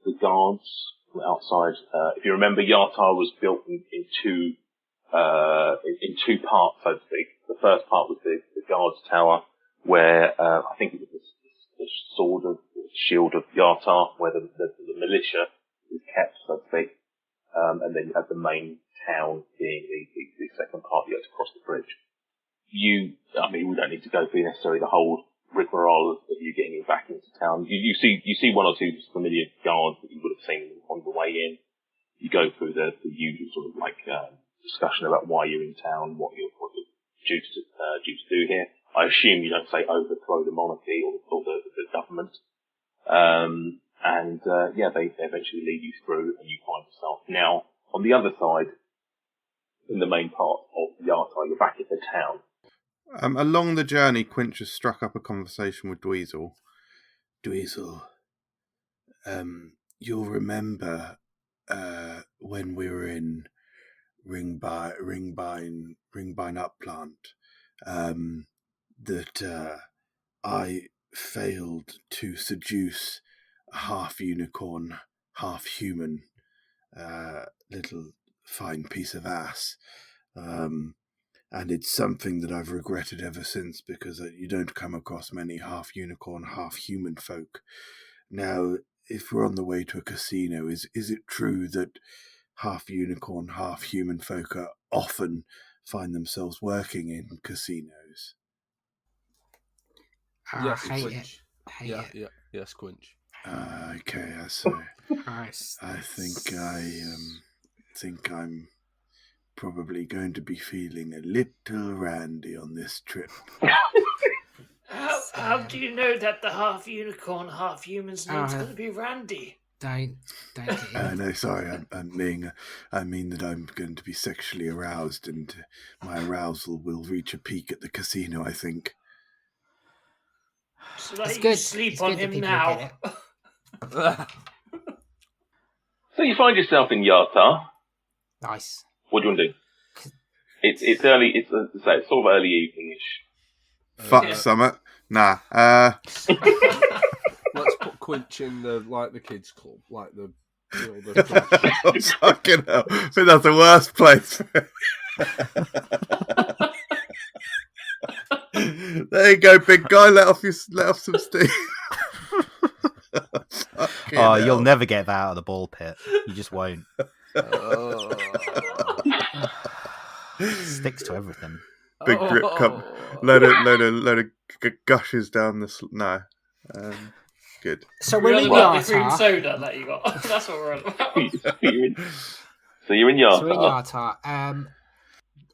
the guards from outside. If you remember, Yartar was built in two parts, so to speak. The first part was the guards tower, where I think it was the shield of Yartar, where the militia is kept, so to speak. And then you have the main town being the second part. You have to cross the bridge. We don't need to go through necessarily the whole rigmarole of you getting back into town. You see one or two familiar guards that you would have seen on the way in. You go through the usual sort of discussion about why you're in town, what you're due to do here. I assume you don't say overthrow the monarchy or the government. They eventually lead you through, and you find yourself now on the other side, in the main part of Yartar. You're back at the town. Along the journey, Quinch has struck up a conversation with Dweezil. Dweezil, you'll remember when we were in Ringbine Upplant, that I failed to seduce a half unicorn, half human little fine piece of ass. And it's something that I've regretted ever since, because you don't come across many half-unicorn, half-human folk. Now, if we're on the way to a casino, is it true that half-unicorn, half-human folk are often find themselves working in casinos? Yes, hate Quinch. it. Hate it. Yeah. Yes, Quinch. Okay, I see. Christ. I think I'm probably going to be feeling a little randy on this trip. How do you know that the half unicorn, half human's name's going to be Randy? Don't get in. No, sorry. I mean that I'm going to be sexually aroused, and my arousal will reach a peak at the casino, I think. So that It's you good. sleep It's on good that him people now. get it. So you find yourself in Yartar. Nice. What do you want to do? It's early. It's sort of early evening-ish. Fuck Summit. Nah. Let's put Quinch in the kids' club, like the Fucking hell. I think that's the worst place. There you go, big guy. Let off some steam. Oh, you'll never get that out of the ball pit. You just won't. Sticks to everything. Big drip cup. Load of gushes down the. No. Good. So we're in the cream Yartar. soda that you got. That's what we're on about. So you're in Yartar. So we're in Yartar.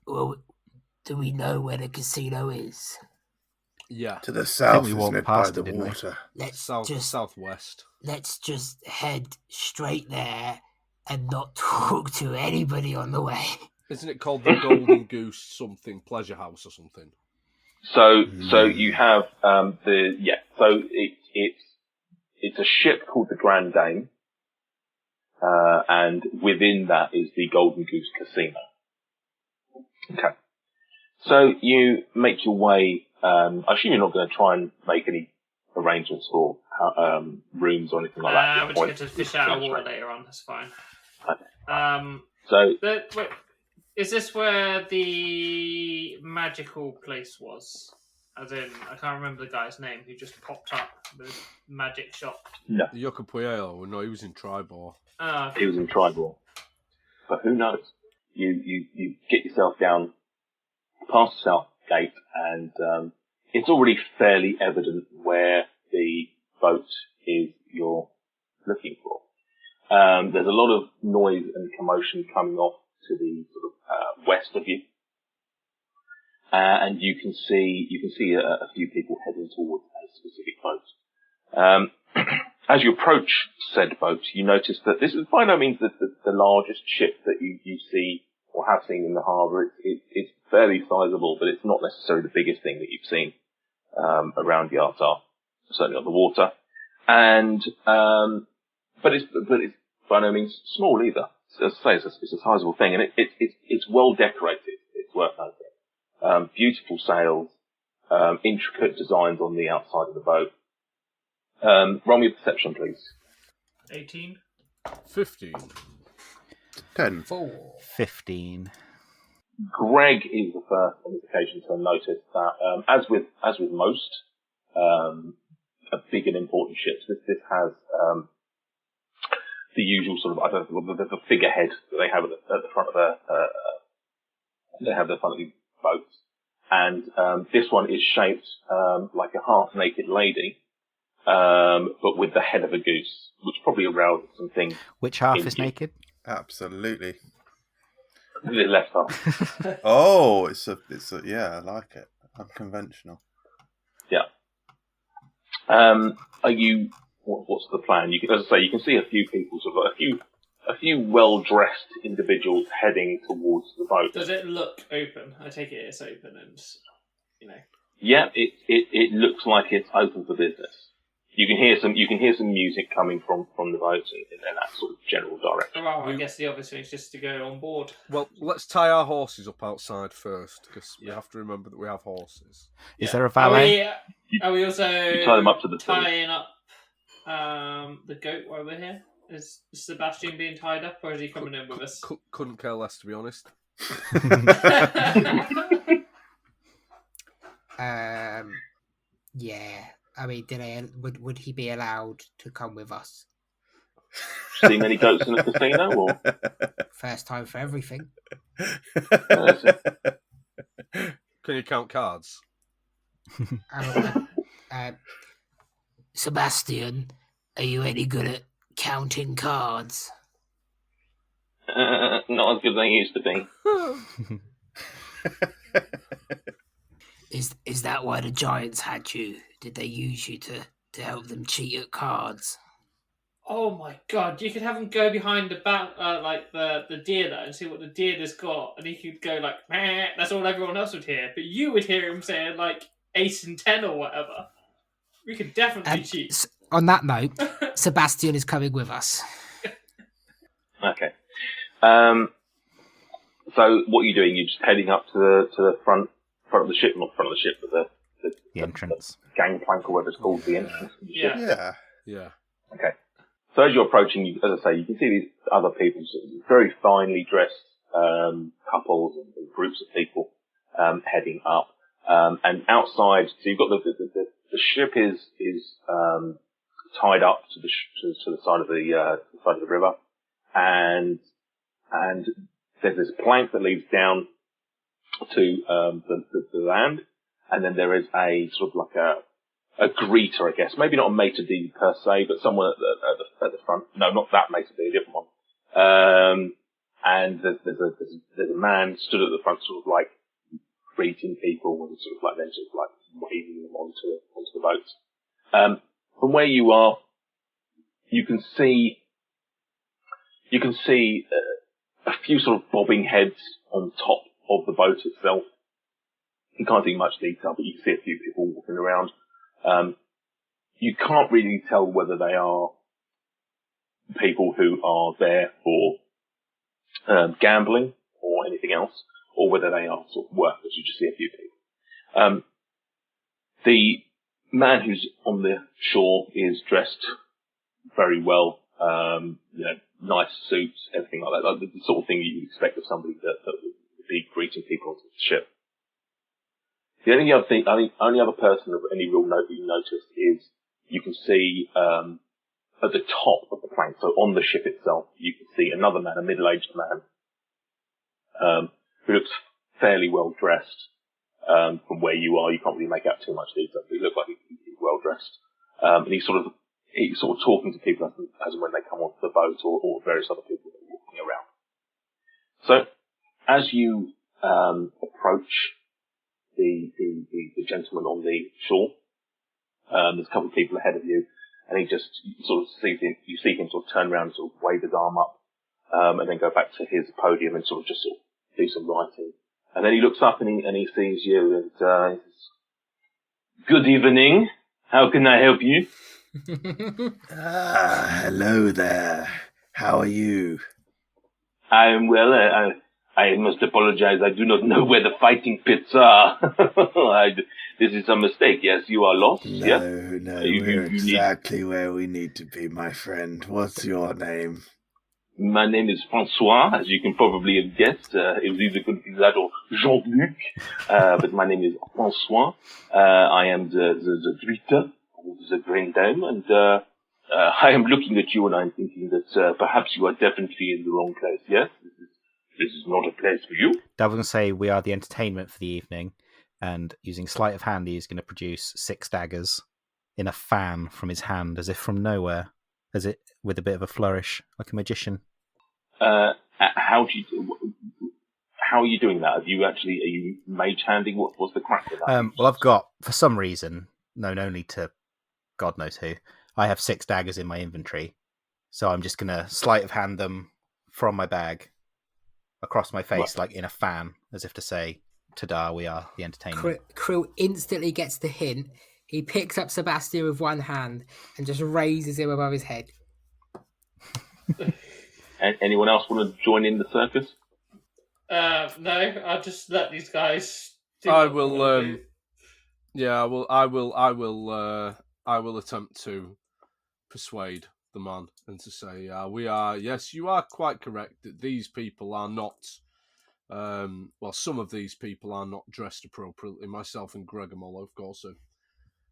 Well, do we know where the casino is? Yeah. To the south, we isn't walked it, past by it, the didn't we? water? Southwest. Let's just head straight there and not talk to anybody on the way. Isn't it called the Golden Goose something pleasure house or something? So you have So it's a ship called the Grand Dame, and within that is the Golden Goose Casino. Okay. So you make your way. I assume you're not going to try and make any arrangements for rooms or anything like that. We're just going to fish out of water later on. That's fine. Okay. Is this where the magical place was? As in, I can't remember the guy's name who just popped up with magic shop. No. Yokopuelo. No, he was in Tribor. He was in Tribor. But who knows? You get yourself down past the south gate, and it's already fairly evident where the boat is you're looking for. There's a lot of noise and commotion coming off to the sort of west of you, and you can see a few people heading towards a specific boat. As you approach said boat, you notice that this is by no means the largest ship that you see or have seen in the harbour. It's fairly sizable, but it's not necessarily the biggest thing that you've seen around Yartar, certainly on the water. And but it's by no means small either. As I say, it's a sizable thing, and it's well decorated. It's worth noting. Beautiful sails, intricate designs on the outside of the boat. Roll me a perception, please. 18. 15. 10. 15. Greg is the first on this occasion to notice that, as with most big and important ships, this has the usual sort of the figurehead that they have at the front of the boats, and this one is shaped like a half-naked lady, but with the head of a goose, which probably arouses some things. Which half is naked? Absolutely. The left half. Oh, it's a yeah, I like it. Unconventional. Yeah. Are you? What's the plan? You can, as I say, you can see a few people, sort of a few well-dressed individuals heading towards the boat. Does it look open? I take it it's open, and Yeah, it looks like it's open for business. You can hear some music coming from the boat in that sort of general direction. Well, I guess the obvious thing is just to go on board. Well, let's tie our horses up outside first, because we have to remember that we have horses. Is there a valet? Are we also tie them up to the tying up the goat while we're here? Is Sebastian being tied up, or is he coming in with us? Couldn't care less, to be honest. Yeah. I mean, would he be allowed to come with us? See many goats in a casino, or First time for everything. Can you count cards? Sebastian, are you any good at counting cards? not as good as they used to be. Is that why the Giants had you? Did they use you to help them cheat at cards? Oh my god! You could have him go behind the like the dealer and see what the dealer's got, and he could go like, "Meh." That's all everyone else would hear, but you would hear him saying like 8 and 10 or whatever. We could definitely cheat. On that note, Sebastian is coming with us. Okay. So what are you doing? You're just heading up to the front of the ship, not front of the ship, but the entrance, the gangplank or whatever it's called, the entrance to the ship. Yeah. Okay. So as you're approaching, as I say, you can see these other people, very finely dressed couples and groups of people heading up. And outside, so you've got the ship is tied up to the side of the river, and there's this plank that leads down to the land, and then there is a sort of like a greeter, I guess, maybe not a maitre d' per se, but someone at the front. No, not that maitre d', a different one. And there's a man stood at the front, sort of like greeting people and sort of like then sort of like waving them onto the boat. From where you are, you can see a few sort of bobbing heads on top of the boat itself. You can't see much detail, but you can see a few people walking around. You can't really tell whether they are people who are there for gambling or anything else, or whether they are sort of workers. You just see a few people. The man who's on the shore is dressed very well, nice suits, everything like that, like the sort of thing you would expect of somebody that would be greeting people on the ship. The only other thing, I think, only other person of any real note that you noticed is you can see at the top of the plank, so on the ship itself, you can see another man, a middle-aged man, who looks fairly well dressed. From where you are, you can't really make out too much detail, but he looks like he's well dressed. And he's sort of talking to people as and when they come onto the boat, or various other people that are walking around. So as you approach the gentleman on the shore, there's a couple of people ahead of you, and you see him sort of turn around and sort of wave his arm up, and then go back to his podium and sort of do some writing. And then he looks up and he sees you and he says, "Good evening. How can I help you?" Hello there. How are you? I am well. I must apologize. I do not know where the fighting pits are. This is a mistake. Yes, you are lost. No, yes? We're exactly where we need to be, my friend. What's your name? My name is Francois, as you can probably have guessed. It was either going to be that or Jean-Luc, but my name is Francois. I am the greeter of the Green Dome, and I am looking at you and I'm thinking that perhaps you are definitely in the wrong place. Yes, this is not a place for you. I was going to say we are the entertainment for the evening, and using sleight of hand, he's going to produce 6 daggers in a fan from his hand, as if from nowhere. With a bit of a flourish, like a magician. How are you doing that? Are you mage handing? What's the crack with that? Well, I've got, for some reason, known only to God knows who, I have 6 daggers in my inventory. So I'm just going to sleight of hand them from my bag across my face, like in a fan, as if to say, "Ta-da, we are the entertainment." Krill instantly gets the hint. He picks up Sebastian with one hand and just raises him above his head. Anyone else want to join in the circus? No, I'll just let these guys do I what will. they wanna do. Yeah, I will attempt to persuade the man and to say, we are. Yes, you are quite correct that these people are not Well, some of these people are not dressed appropriately. Myself and Gregomolo, of course, are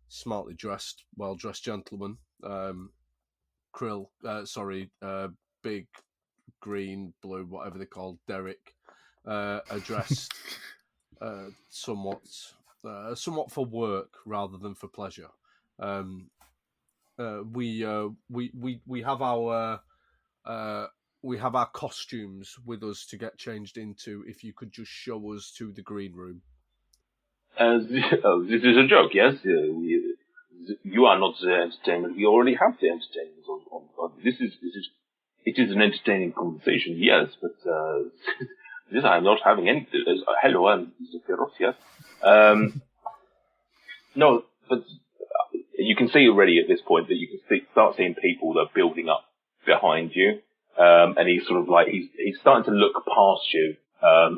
smartly dressed, well-dressed gentlemen. Krill, big, green, blue, whatever they're called, Derek, are dressed somewhat for work rather than for pleasure. We have our costumes with us to get changed into. If you could just show us to the green room. This is a joke, yes? You are not the entertainment. We already have the entertainment on it is an entertaining conversation, yes, but this I'm not having any. Hello, I'm Zephyrus, yes. No, but you can see already at this point that you can start seeing people that are building up behind you, and he's sort of like he's starting to look past you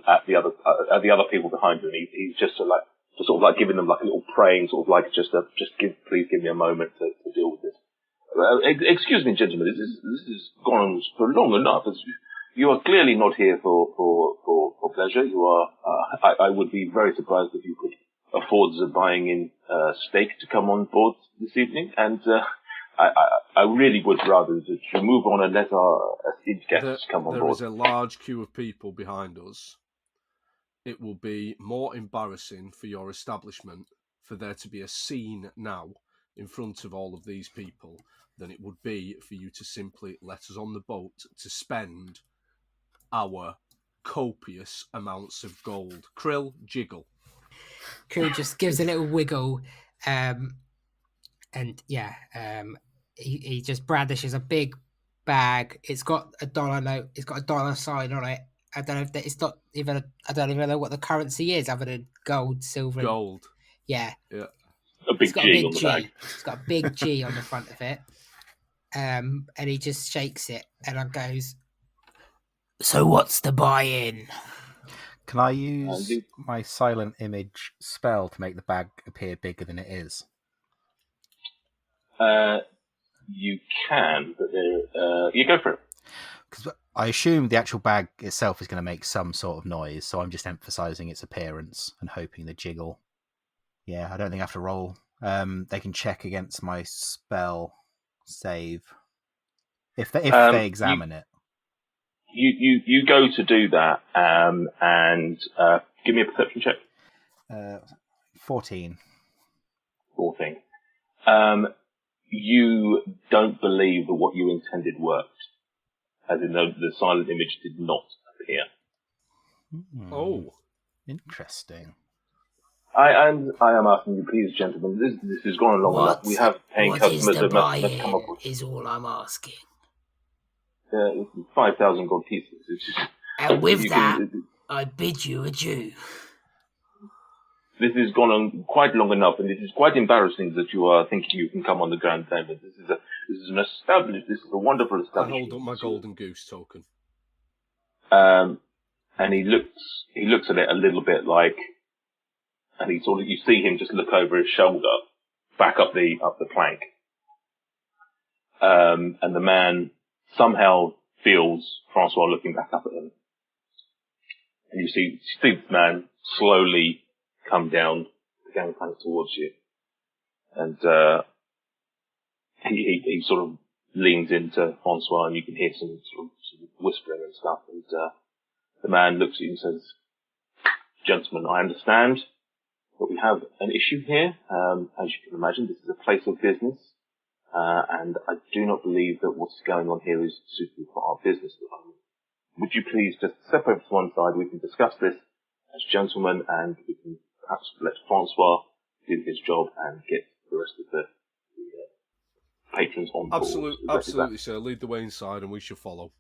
at the other people behind you, and he's just sort of like giving them like a little praying, sort of like please give me a moment to deal with this. Excuse me, gentlemen, this has gone on for long enough. You are clearly not here for pleasure. You are. I would be very surprised if you could afford the buying in steak to come on board this evening, and I really would rather that you move on and let our esteemed guests come on board. There is a large queue of people behind us. It will be more embarrassing for your establishment for there to be a scene now in front of all of these people than it would be for you to simply let us on the boat to spend our copious amounts of gold. Krill, jiggle. Krill just gives a little wiggle, he just brandishes a big bag. It's got a dollar note. It's got a dollar sign on it. I don't know if it's not even. I don't even know what the currency is other than gold, silver. Gold. Yeah. A big G on the bag. It's got a big G on the front of it. And he just shakes it and goes, "So what's the buy-in?" Can I use my silent image spell to make the bag appear bigger than it is? You can, but you go for it. Because I assume the actual bag itself is going to make some sort of noise, so I'm just emphasising its appearance and hoping the jiggle. Yeah, I don't think I have to roll. They can check against my spell save if they examine it. You go to do that, and give me a perception check. 14. 14. You don't believe that what you intended worked, as in the silent image did not appear. Oh, interesting. I am asking you, please, gentlemen. This has gone along enough. We have paying customers that must come up with. Is all I'm asking. 5,000 gold pieces. And with that, I bid you adieu. This has gone on quite long enough, and it is quite embarrassing that you are thinking you can come on the Grand Diamond. This is a wonderful establishment. I hold up my golden goose token. And he looks at it a little bit like, and you see him just look over his shoulder, back up the plank. And the man somehow feels Francois looking back up at him. And you see this man slowly come down the gangplank towards you. And he sort of leans into Francois, and you can hear some sort of whispering and stuff. And the man looks at you and says, "Gentlemen, I understand that we have an issue here. As you can imagine, this is a place of business. And I do not believe that what's going on here is suitable for our business at the moment. Would you please just step over to one side? We can discuss this as gentlemen, and we can perhaps let Francois do his job and get the rest of the patrons on board." Absolutely, sir. Lead the way inside, and we shall follow.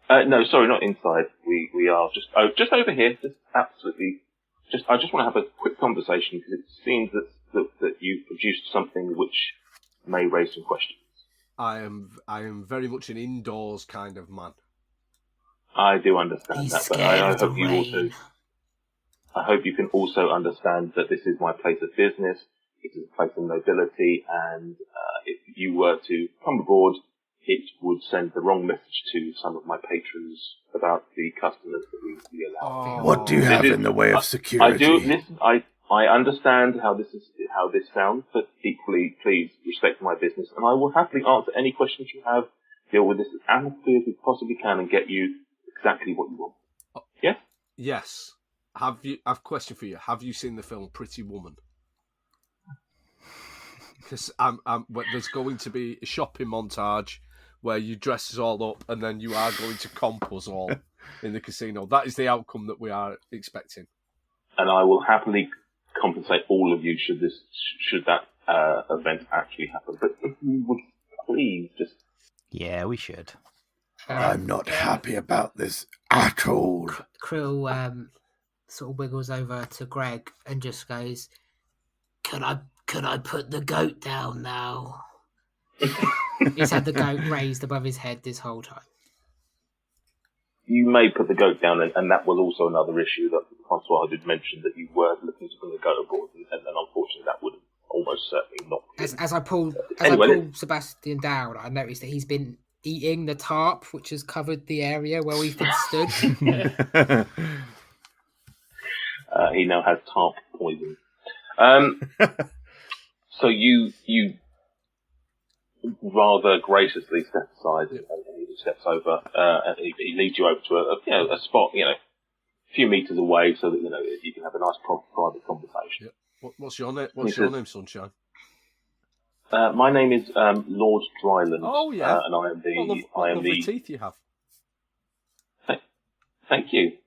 No, sorry, not inside. We are just over here. I just want to have a quick conversation, because it seems that you've produced something which may raise some questions. I am very much an indoors kind of man. I do understand that, but I hope you can also understand that this is my place of business. It is a place of nobility, and if you were to come aboard it would send the wrong message to some of my patrons about the customers that we allow. What do you have in the way of security? I do listen. I understand how this sounds, but equally, please respect my business, and I will happily answer any questions you have. Deal with this as amicably as we possibly can, and get you exactly what you want. Yes. Yes. I've a question for you. Have you seen the film Pretty Woman? Because there's going to be a shopping montage where you dress us all up, and then you are going to comp us all in the casino. That is the outcome that we are expecting. And I will happily compensate all of you should that event actually happen. But if you would please just... Yeah, we should. I'm not happy about this at all. Krill sort of wiggles over to Greg and just goes, Could I put the goat down now? He's had the goat raised above his head this whole time. You may put the goat down, and that was also another issue that Francois did mention, that you were looking to bring the goat aboard, and then unfortunately that would almost certainly not. As I pull Sebastian down, I noticed that he's been eating the tarp, which has covered the area where we've been stood. He now has tarp poison. So you rather graciously step aside, and he steps over, and he leads you over to a spot, a few meters away, so that you can have a nice private conversation. Yeah. What's your name? What's your name, Sunshine? My name is Lord Dryland. Oh yeah, and I am the lovely teeth you have. Thank you.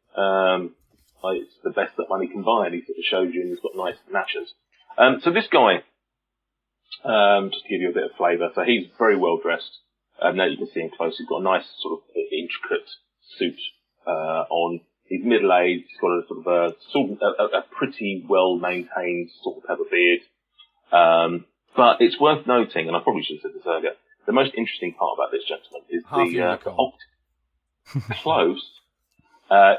It's the best that money can buy, and he sort of shows you, and he's got nice gnashers. So this guy, just to give you a bit of flavour, so he's very well dressed. Now you can see him close. He's got a nice sort of intricate suit on. He's middle-aged. He's got a sort of a pretty well-maintained sort of have a beard. But it's worth noting, and I probably should have said this earlier, the most interesting part about this gentleman is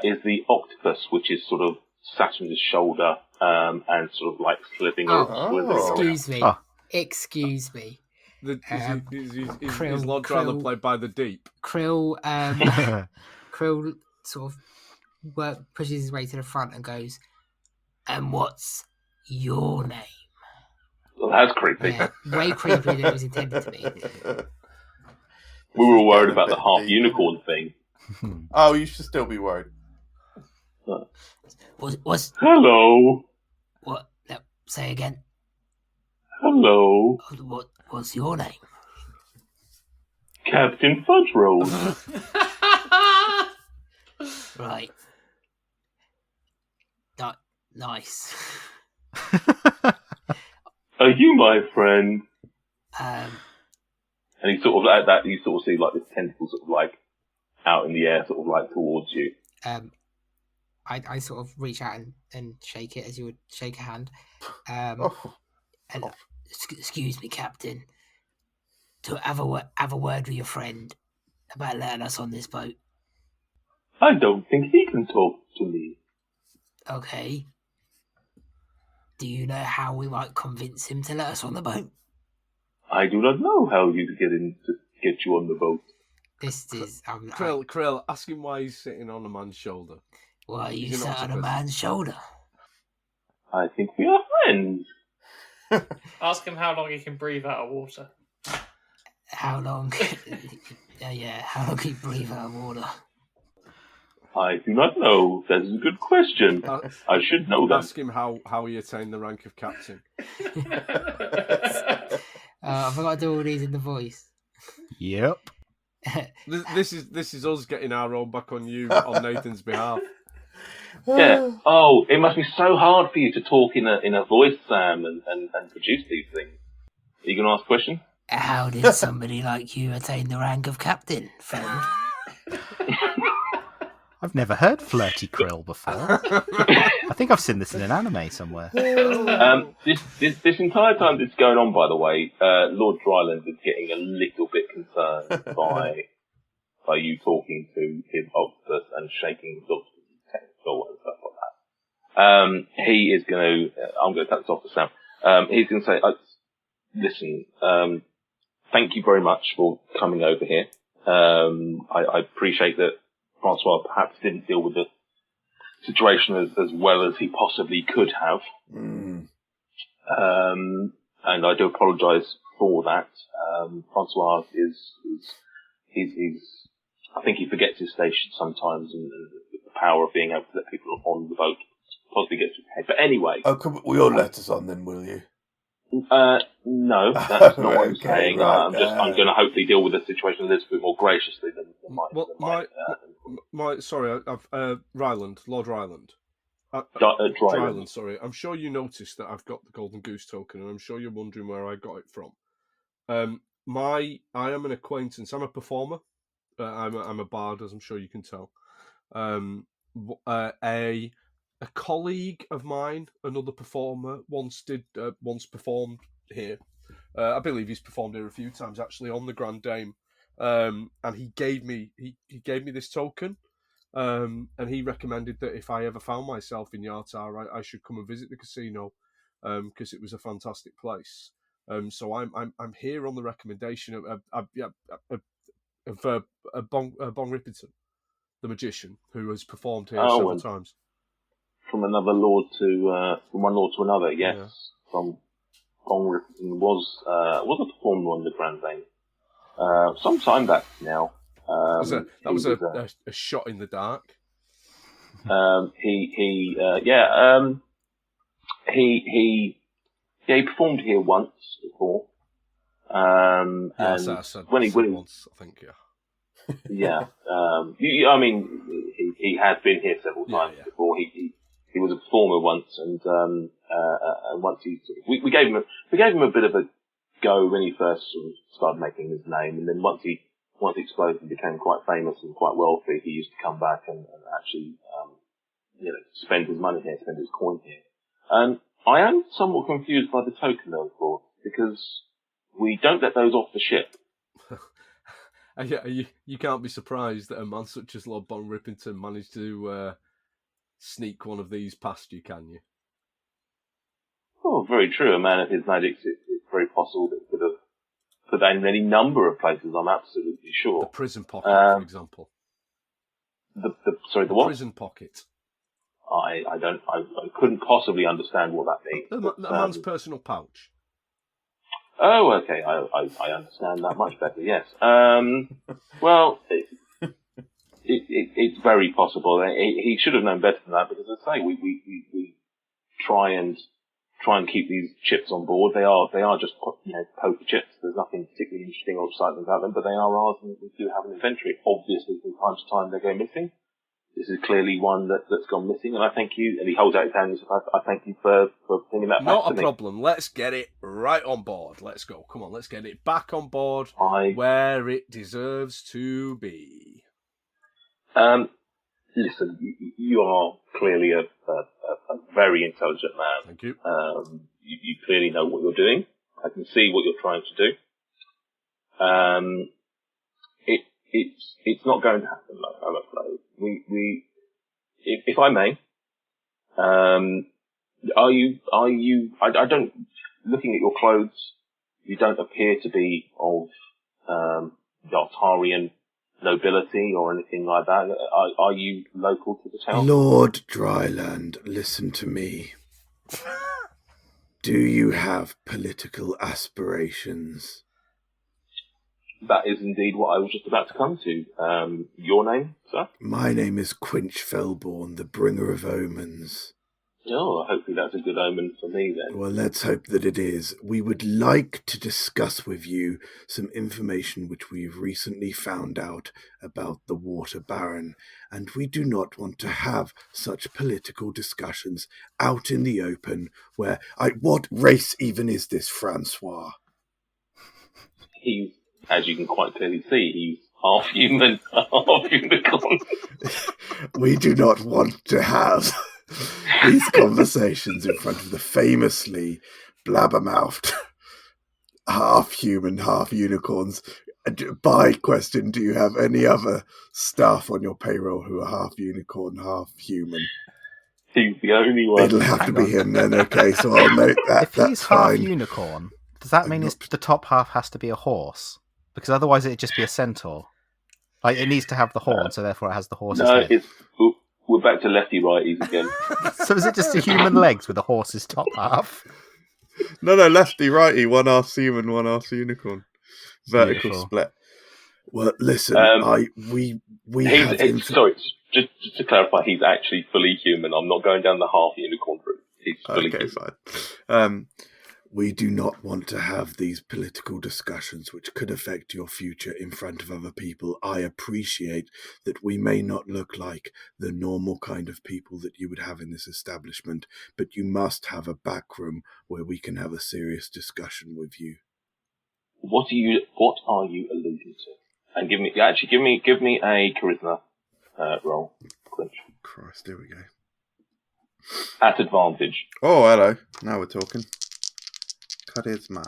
is the octopus, which is sort of sat on his shoulder and sort of like slithering around. Excuse me. Is Lord Dryland played by the Deep? Krill sort of pushes his way to the front and goes, and what's your name? Well, that's creepy. Yeah, way creepier than it was intended to be. We were worried about the half unicorn thing. Oh, you should still be worried. Hello. What? No, say again. Hello. What's your name? Captain Fudge Roll. Right. Nice. Are you my friend? And he sort of like that. You sort of see like this tentacle sort of like out in the air, sort of like towards you. I sort of reach out and shake it as you would shake a hand. Excuse me, Captain. To have a word with your friend about letting us on this boat. I don't think he can talk to me. Okay. Do you know how we might convince him to let us on the boat? I do not know how you get you on the boat. This is Krill, ask him why he's sitting on a man's shoulder. Why are you sat on a man's shoulder? I think we are friends. Ask him how long he can breathe out of water. How long? How long can you breathe out of water? I do not know. That is a good question. I should know that. Ask him how he attained the rank of captain. I forgot to do all these in the voice. Yep. This is us getting our own back on you on Nathan's behalf. Yeah. Oh, it must be so hard for you to talk in a voice, Sam, and produce these things. Are you going to ask a question? How did somebody like you attain the rank of captain, friend? I've never heard Flirty Krill before. I think I've seen this in an anime somewhere. This entire time that's going on, by the way, Lord Dryland is getting a little bit concerned by you talking to his octopus and shaking his octopus' tentacle and stuff like that. He is going to... I'm going to take this off to Sam. He's going to say, listen, thank you very much for coming over here. I appreciate that Francois perhaps didn't deal with the situation as well as he possibly could have. Mm. And I do apologise for that. Francois he's I think he forgets his station sometimes, and the power of being able to let people on the boat possibly gets to his head. But anyway. Oh, will you let us on then, will you? No, that's not what I'm Okay, saying. right, I'm going to hopefully deal with the situation a little bit more graciously than Ryland, Lord Ryland. Dryland. Sorry. I'm sure you noticed that I've got the Golden Goose token, and I'm sure you're wondering where I got it from. I am an acquaintance. I'm a performer. I'm a bard, as I'm sure you can tell. A colleague of mine, another performer, once performed here. I believe he's performed here a few times actually on the Grand Dame. And he gave me this token. And he recommended that if I ever found myself in Yartar, I should come and visit the casino, because it was a fantastic place. So I'm here on the recommendation of Bong Rippington, the magician, who has performed here several times. From one lord to another, yes. Yeah. From Bong Rippington was a performer on the Grand Dame. Some time back now. That was a shot in the dark. He performed here once before. Yes, I said once, I think, yeah. Yeah. I mean, he had been here several times before. He was a performer once, and once we gave him a bit of a go when he first sort of started making his name, and then once he exploded and became quite famous and quite wealthy, he used to come back and actually spend his money here, spend his coin here. And I am somewhat confused by the token though, of course, because we don't let those off the ship. You can't be surprised that a man such as Lord Bong Rippington managed to sneak one of these past you, can you? Oh, very true. A man of his magic, it's very possible that he could have put that in any number of places, I'm absolutely sure. The prison pocket, for example. The what? Prison pocket. I couldn't possibly understand what that means. The man's personal pouch. Oh, okay. I understand that much better. Yes. Well, it's very possible. He should have known better than that, because, as I say, we try and keep these chips on board. They are just poker chips. There's nothing particularly interesting or exciting about them, but they are ours, and we do have an inventory. Obviously, from time to time they go missing. This is clearly one that's gone missing, and I thank you. And he holds out his hand and says, I thank you for bringing that back to me. Not a problem. Let's get it right on board. Let's go. Come on, let's get it back on board where it deserves to be. Listen, you are clearly a very intelligent man. Thank you. You clearly know what you're doing. I can see what you're trying to do. It's not going to happen, I'm afraid. If I may, I don't, looking at your clothes, you don't appear to be of, Yartarian nobility or anything like that. Are you local to the town? Lord Dryland, listen to me. Do you have political aspirations? That is indeed what I was just about to come to. Your name, sir? My name is Quinch Felborn, the bringer of omens. Oh, hopefully that's a good omen for me then. Well, let's hope that it is. We would like to discuss with you some information which we've recently found out about the Water Baron, and we do not want to have such political discussions out in the open where... what race even is this, Francois? He's, as you can quite clearly see, he's half human, half unicorn. We do not want to have these conversations in front of the famously blabbermouthed half human, half unicorns. By question, do you have any other staff on your payroll who are half unicorn, half human? He's the only one. It'll have to be him then, okay, so I'll note that. If he's half unicorn, Does that mean the top half has to be a horse? Because otherwise it'd just be a centaur. Like, it needs to have the horn, so therefore it has the horse's head. We're back to lefty-righties again. So is it just a human legs with a horse's top half? No, lefty-righty, one arse seaman, one arse unicorn. Vertical Beautiful. split. Well, listen, we have... Sorry, just to clarify, he's actually fully human. I'm not going down the half unicorn route. He's fully human. Fine. We do not want to have these political discussions which could affect your future in front of other people. I appreciate that we may not look like the normal kind of people that you would have in this establishment, but you must have a back room where we can have a serious discussion with you. What are you alluding to? And give me a charisma roll, Quinch. Christ, here we go. At advantage. Oh, hello. Now we're talking. Charisma.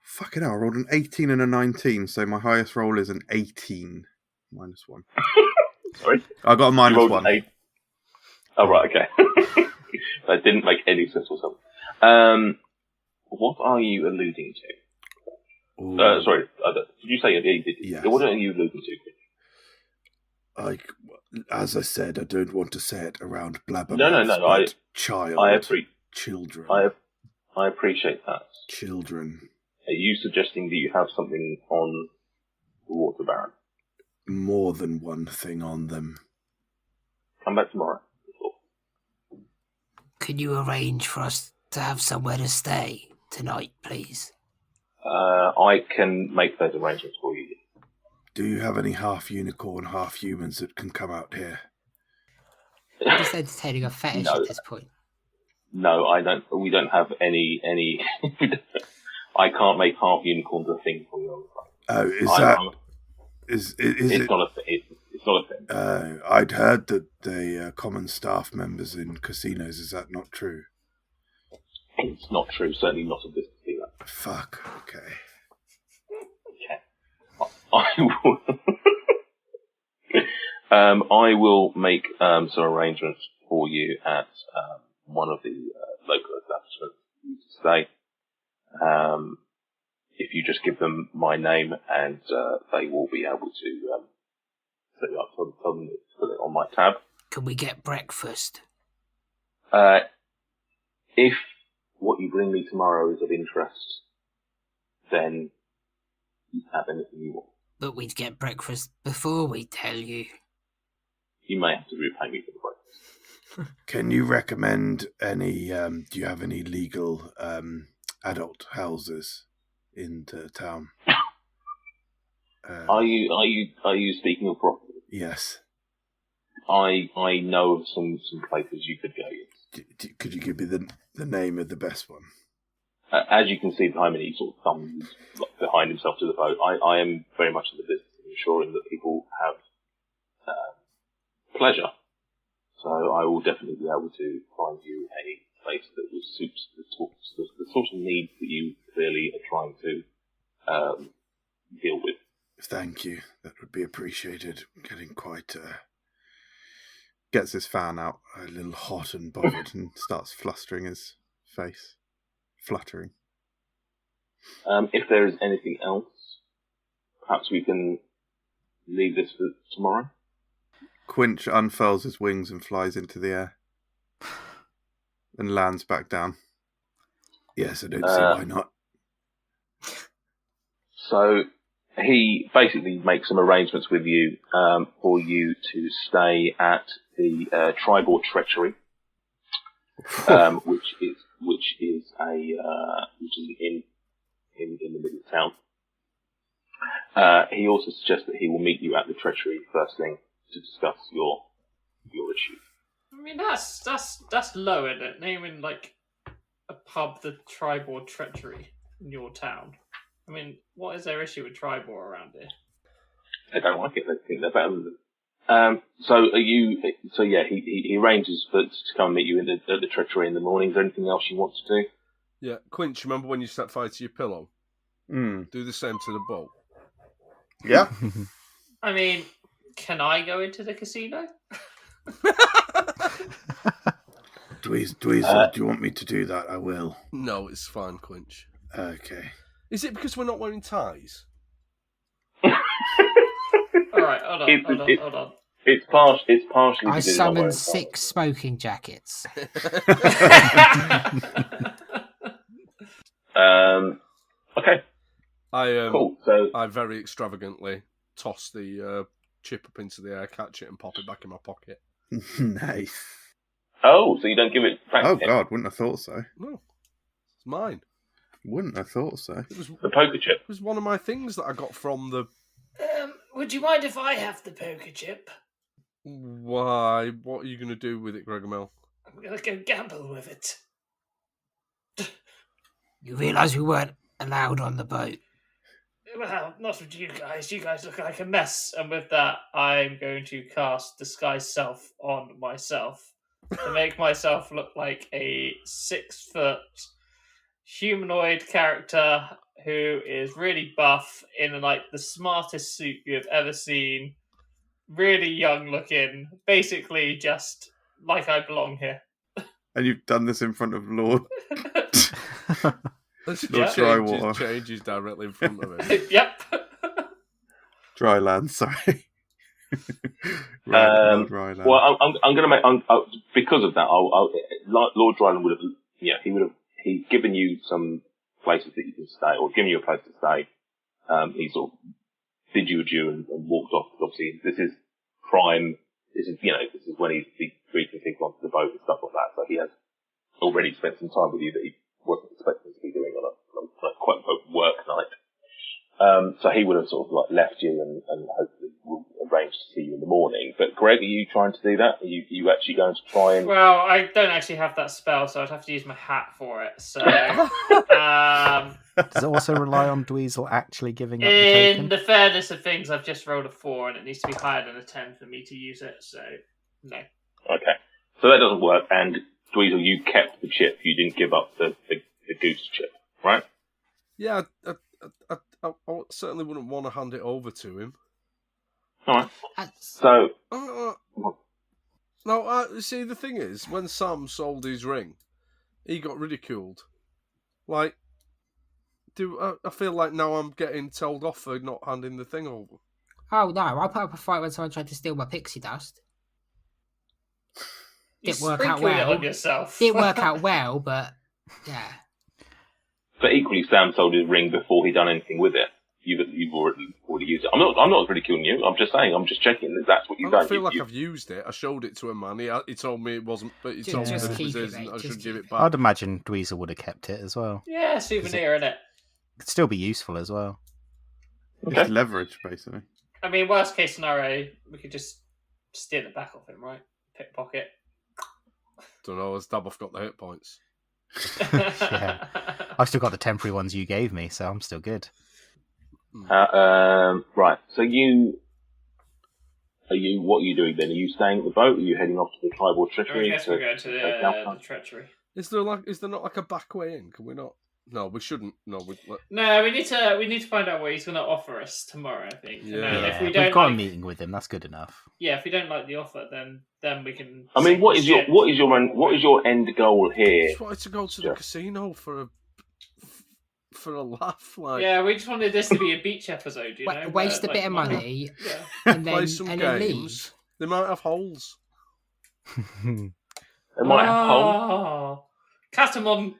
Fucking hell, I rolled an 18 and a 19, so my highest roll is an 18. -1. Sorry? I got a -1. Oh, right, okay. That didn't make any sense whatsoever. What are you alluding to? Sorry, did you say it? Yes. What are you alluding to? As I said, I don't want to say it around blabbermouths. No. Children. I appreciate that. Children. Are you suggesting that you have something on the Water Baron? More than one thing on them. Come back tomorrow. Could you arrange for us to have somewhere to stay tonight, please? I can make those arrangements for you. Do you have any half unicorn, half humans that can come out here? I'm just entertaining a fetish at this point. No, I don't. We don't have any. I can't make half unicorns a thing for you. Oh, It's not a thing. It's not a thing. I'd heard that the common staff members in casinos. Is that not true? It's not true. Certainly not a business dealer. Fuck. Okay. I will make some arrangements for you at one of the local establishments you to stay. If you just give them my name, and they will be able to set you up. Tell them to put it on my tab. Can we get breakfast? If what you bring me tomorrow is of interest, then you have anything you want. But we'd get breakfast before we tell you. You may have to repay me for the breakfast. Can you recommend any? Do you have any legal adult houses in the town? Are you speaking of property? Yes. I know of some places you could go. Could you give me the name of the best one? As you can see behind me, he sort of thumbs behind himself to the boat. I am very much in the business of ensuring that people have pleasure. So I will definitely be able to find you a place that will suit the sort of needs that you clearly are trying to deal with. Thank you. That would be appreciated. Getting quite... gets his fan out a little hot and bothered and starts flustering his face. Fluttering. If there is anything else, perhaps we can leave this for tomorrow. Quinch unfurls his wings and flies into the air. And lands back down. Yes, I don't see why not. So he basically makes some arrangements with you for you to stay at the Tribal Treachery, which is in the middle of town. He also suggests that he will meet you at the Treachery first thing to discuss your issue. I mean, that's low, isn't it? Naming like a pub the Tribal Treachery in your town. I mean, what is their issue with Tribal around here? They don't like it. They think they're better than them. He arranges to come and meet you at the Treachery in the morning. Is there anything else you want to do? Yeah, Quinch, remember when you set fire to your pillow? Do the same to the boat. Yeah. I mean, can I go into the casino? Dweezil, do you want me to do that? I will. No, it's fine, Quinch. Okay. Is it because we're not wearing ties? All right, hold on. It's partially. I because it's not summon wearing 6 smoking jackets. Okay. Cool. So I very extravagantly toss the chip up into the air, catch it, and pop it back in my pocket. Nice. so you don't give it back Oh to him? God, wouldn't have thought so. No, it's mine. Wouldn't have thought so. It was The poker chip. It was one of my things that I got from the. Would you mind if I have the poker chip? Why? What are you going to do with it, Gregomel? I'm gonna go gamble with it. You realise we weren't allowed on the boat? Well, not with you guys. You guys look like a mess. And with that, I'm going to cast Disguise Self on myself to make myself look like a 6-foot humanoid character who is really buff in like the smartest suit you've ever seen. Really young looking. Basically just like I belong here. And you've done this in front of Lord. Drywater. Changes directly in front of him. Yep. Dryland, sorry. Lord Dryland. Well, I'm going to make because of that. Lord Dryland would have he's given you some places that you can stay, or given you a place to stay. He sort of bid you adieu and walked off. Obviously, this is prime. This is when he's briefing people onto the boat and stuff like that. So he has already spent some time with you that he wasn't expecting to be doing on a quote unquote work night. So he would have sort of like left you and hopefully will arrange to see you in the morning. But Greg, are you trying to do that? Are you actually going to try and? Well, I don't actually have that spell, so I'd have to use my hat for it. So, Does it also rely on Dweezil actually giving up the in token? the fairness of things, I've just rolled a 4, and it needs to be higher than a 10 for me to use it. So, no. Okay, so that doesn't work. And Dweezil, you kept the chip. You didn't give up the goose chip, right? Yeah, I certainly wouldn't want to hand it over to him. All right. So. No, see, the thing is, when Sam sold his ring, he got ridiculed. Like, I feel like now I'm getting told off for not handing the thing over. Oh no, I put up a fight when someone tried to steal my pixie dust. Didn't work out well. It on yourself. Didn't work out well, but yeah. But equally, Sam sold his ring before he'd done anything with it. You've already used it. I'm not ridiculing you. I'm just saying. I'm just checking that that's what you've done. I feel like I've used it. I showed it to a man. He told me it wasn't, but he told me that it was his, and I should give it back. I'd imagine Dweezil would have kept it as well. Yeah, souvenir, innit? Could still be useful as well. Okay. It's leverage, basically. I mean, worst case scenario, we could just steal it back off him, right? Pickpocket. Don't know. Has Daboff got the hit points? Yeah. I've still got the temporary ones you gave me, so I'm still good. Right. So what are you doing then? Are you staying at the boat? Are you heading off to the tribal treachery? Yes, we're going to the treachery. Is there not like a back way in? Can we not? No, we shouldn't. No, No, we need to find out what he's going to offer us tomorrow. I think. Yeah. And if we don't We've got a meeting with him. That's good enough. Yeah, if we don't like the offer, then we can. I mean, what is your end goal here? Just wanted to go to the casino for a laugh. Like, yeah, we just wanted this to be a beach episode. You know, waste a bit of money, yeah. and then play some and games. then leave. They might have holes. They might have holes. Catamon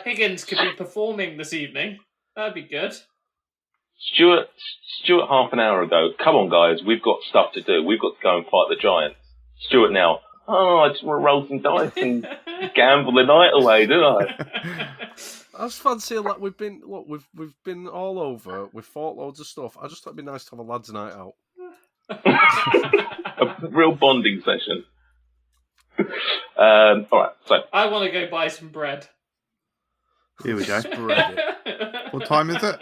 Higgins could be performing this evening. That'd be good. Stuart, half an hour ago. Come on, guys, we've got stuff to do. We've got to go and fight the giants. Stuart now. Oh, I just want to roll some dice and gamble the night away, don't I? I just fancy like we've been all over. We've fought loads of stuff. I just thought it'd be nice to have a lads' night out. A real bonding session. All right, so I want to go buy some bread. Here we go. Bread. What time is it?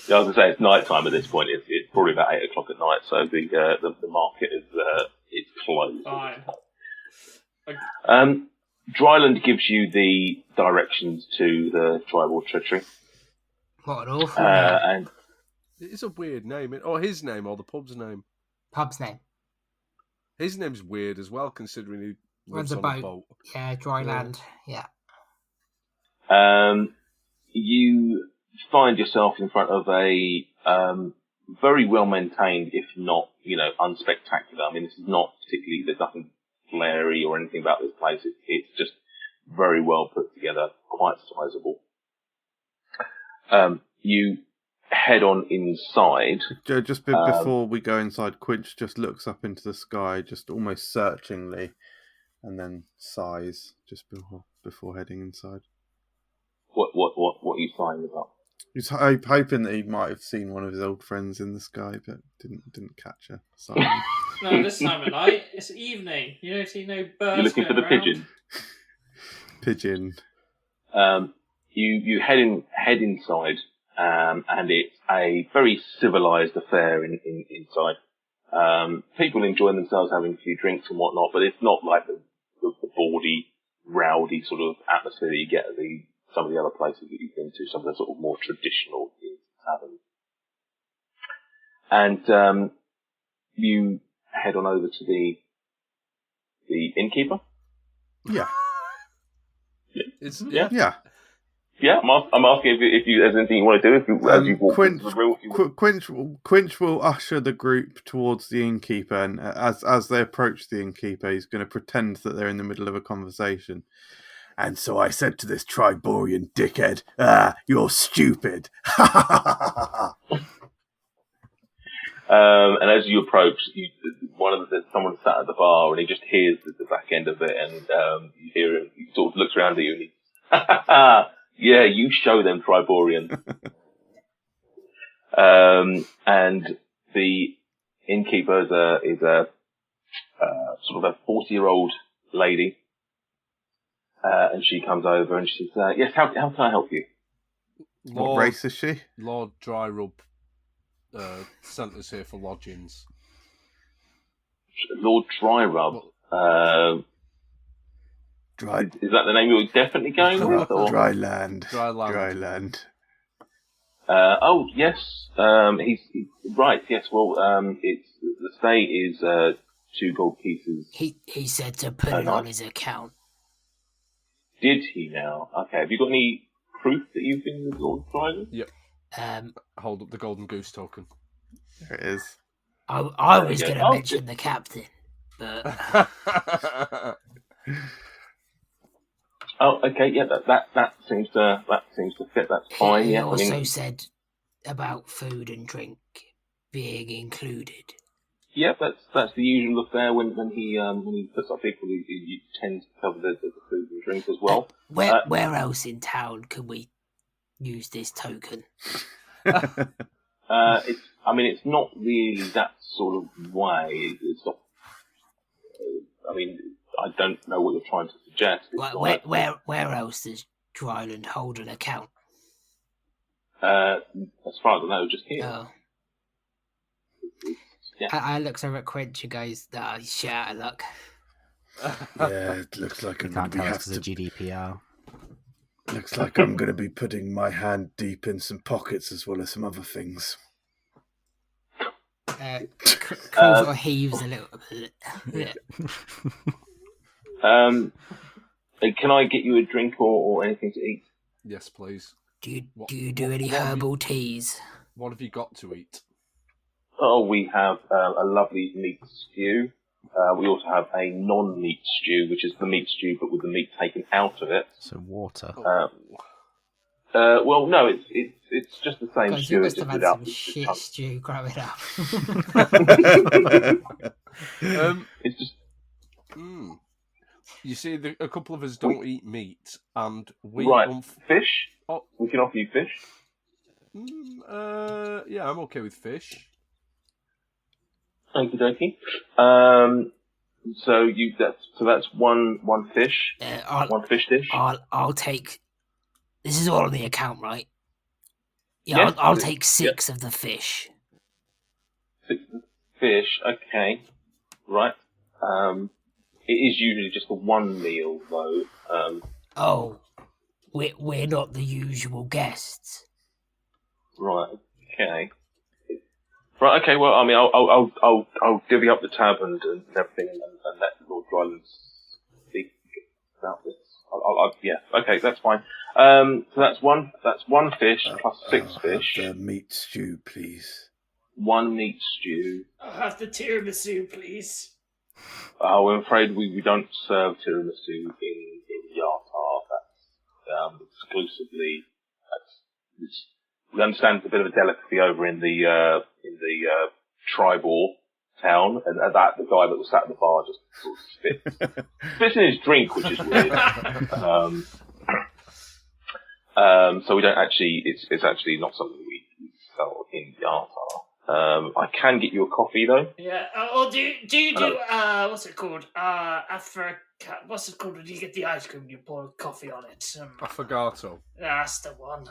Yeah, I was going to say it's night time at this point. It's probably about 8 o'clock at night, so the market is it's closed. Fine. Dryland gives you the directions to the tribal treachery. What an awful And It is a weird name. Or his name, or the pub's name. pub's name. His name's weird as well, considering he lives a on a boat. boat. Yeah, dry land. Yeah. You find yourself in front of a very well maintained, if not, unspectacular. I mean, this is not particularly, there's nothing flary or anything about this place. It's just very well put together, quite sizable. You head on inside. Just before we go inside, Quinch just looks up into the sky, just almost searchingly, and then sighs just before heading inside. What are you sighing about? He's hoping that he might have seen one of his old friends in the sky, but didn't catch a sign. No, this time of night. It's evening. You don't see no birds. You're looking for the going Pigeon. You head inside, and it's a very civilized affair inside. People enjoying themselves, having a few drinks and whatnot, but it's not like the bawdy, rowdy sort of atmosphere that you get at some of the other places that you've been to, some of the sort of more traditional taverns. And you head on over to the innkeeper. Yeah. Yeah. I'm asking if there's anything you want to do. As you walk into the room, Quinch will usher the group towards the innkeeper, and as they approach the innkeeper, he's going to pretend that they're in the middle of a conversation. And so I said to this Triborian dickhead, you're stupid. And as you approach, there's someone sat at the bar, and he just hears the back end of it, and you hear him. He sort of looks around at you, and he, yeah, you show them, Triborian. And the innkeeper is a sort of a 40-year-old lady. And she comes over and she says, yes, how can I help you? What race is she? Lord Dryrub sent us here for lodgings. Lord Dryrub? Is that the name you're definitely going with? Or? Dryland. Oh, yes. He's right, yes. Well, the stay is 2 gold pieces. He said to put it on his account. Did he now? Okay, have you got any proof that you've been with Lord Dryland? Yep. Hold up the golden goose token. There it is. I was going to mention the captain, but... Oh, okay, yeah, that seems to fit. That's fine. He Yeah, also said about food and drink being included. Yeah, that's the usual affair when he puts up people. He tends to cover the food and drink as well. Where else in town can we use this token? It's not really that sort of way. It's not. I mean, I don't know what you're trying to suggest. Where else does Dryland hold an account? As far as I know, just here. Oh. Yeah. I looks over at Quinch and goes, he's shit out of luck. Yeah, it looks like You can't tell us because of GDPR. Looks like I'm going to be putting my hand deep in some pockets as well as some other things. Crow sort of heaves a little bit. Can I get you a drink or anything to eat? Yes, please. Do you do any herbal teas? What have you got to eat? Oh, we have a lovely meat stew. We also have a non-meat stew, which is the meat stew but with the meat taken out of it. So water. Well, no, it's just the same Guys, stew. you It's must have just had without some the shit chunks. stew growing up. It's just. You see, a couple of us don't eat meat, and we fish. Oh, we can offer you fish. Yeah, I'm okay with fish. Okie dokie. So that's one fish. One fish dish. I'll take. This is all on the account, right? Yeah, Yes, I'll take 6 of the fish. 6 fish. Okay. Right. It is usually just the one meal, though. We're not the usual guests. Right. Okay. Right. Okay. Well, I mean, I'll divvy up the tab and everything, and let Lord Dryland Yeah, okay, that's fine. So that's one fish plus 6 fish. The meat stew, please. 1 meat stew. I'll have the tiramisu, please. Oh, I'm afraid we don't serve tiramisu in Yartar. That's exclusively. We understand it's a bit of a delicacy over in the tribal town, and at that the guy that was sat at the bar just sort of spits in his drink, which is weird. So we don't actually. It's actually not something we sell in Yartar. I can get you a coffee though. Yeah. Or do you do what's it called? What's it called when you get the ice cream and you pour coffee on it? Affogato. That's the one.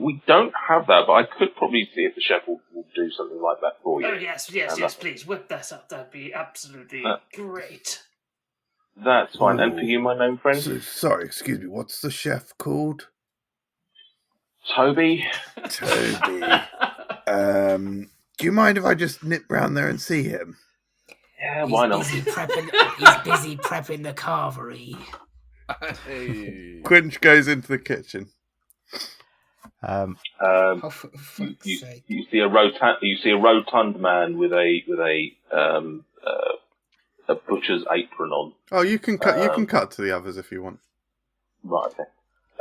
We don't have that, but I could probably see if the chef will do something like that for you. Oh yes, please whip that up. That'd be absolutely great. That's fine. And for you, my known friend? Sorry, excuse me. What's the chef called? Toby. Do you mind if I just nip round there and see him? Yeah, why not? He's busy prepping the carvery. Hey. Quinch goes into the kitchen. For fuck's sake. You see a rotund man with a butcher's apron on. Oh, you can cut. You can cut to the others if you want. Right.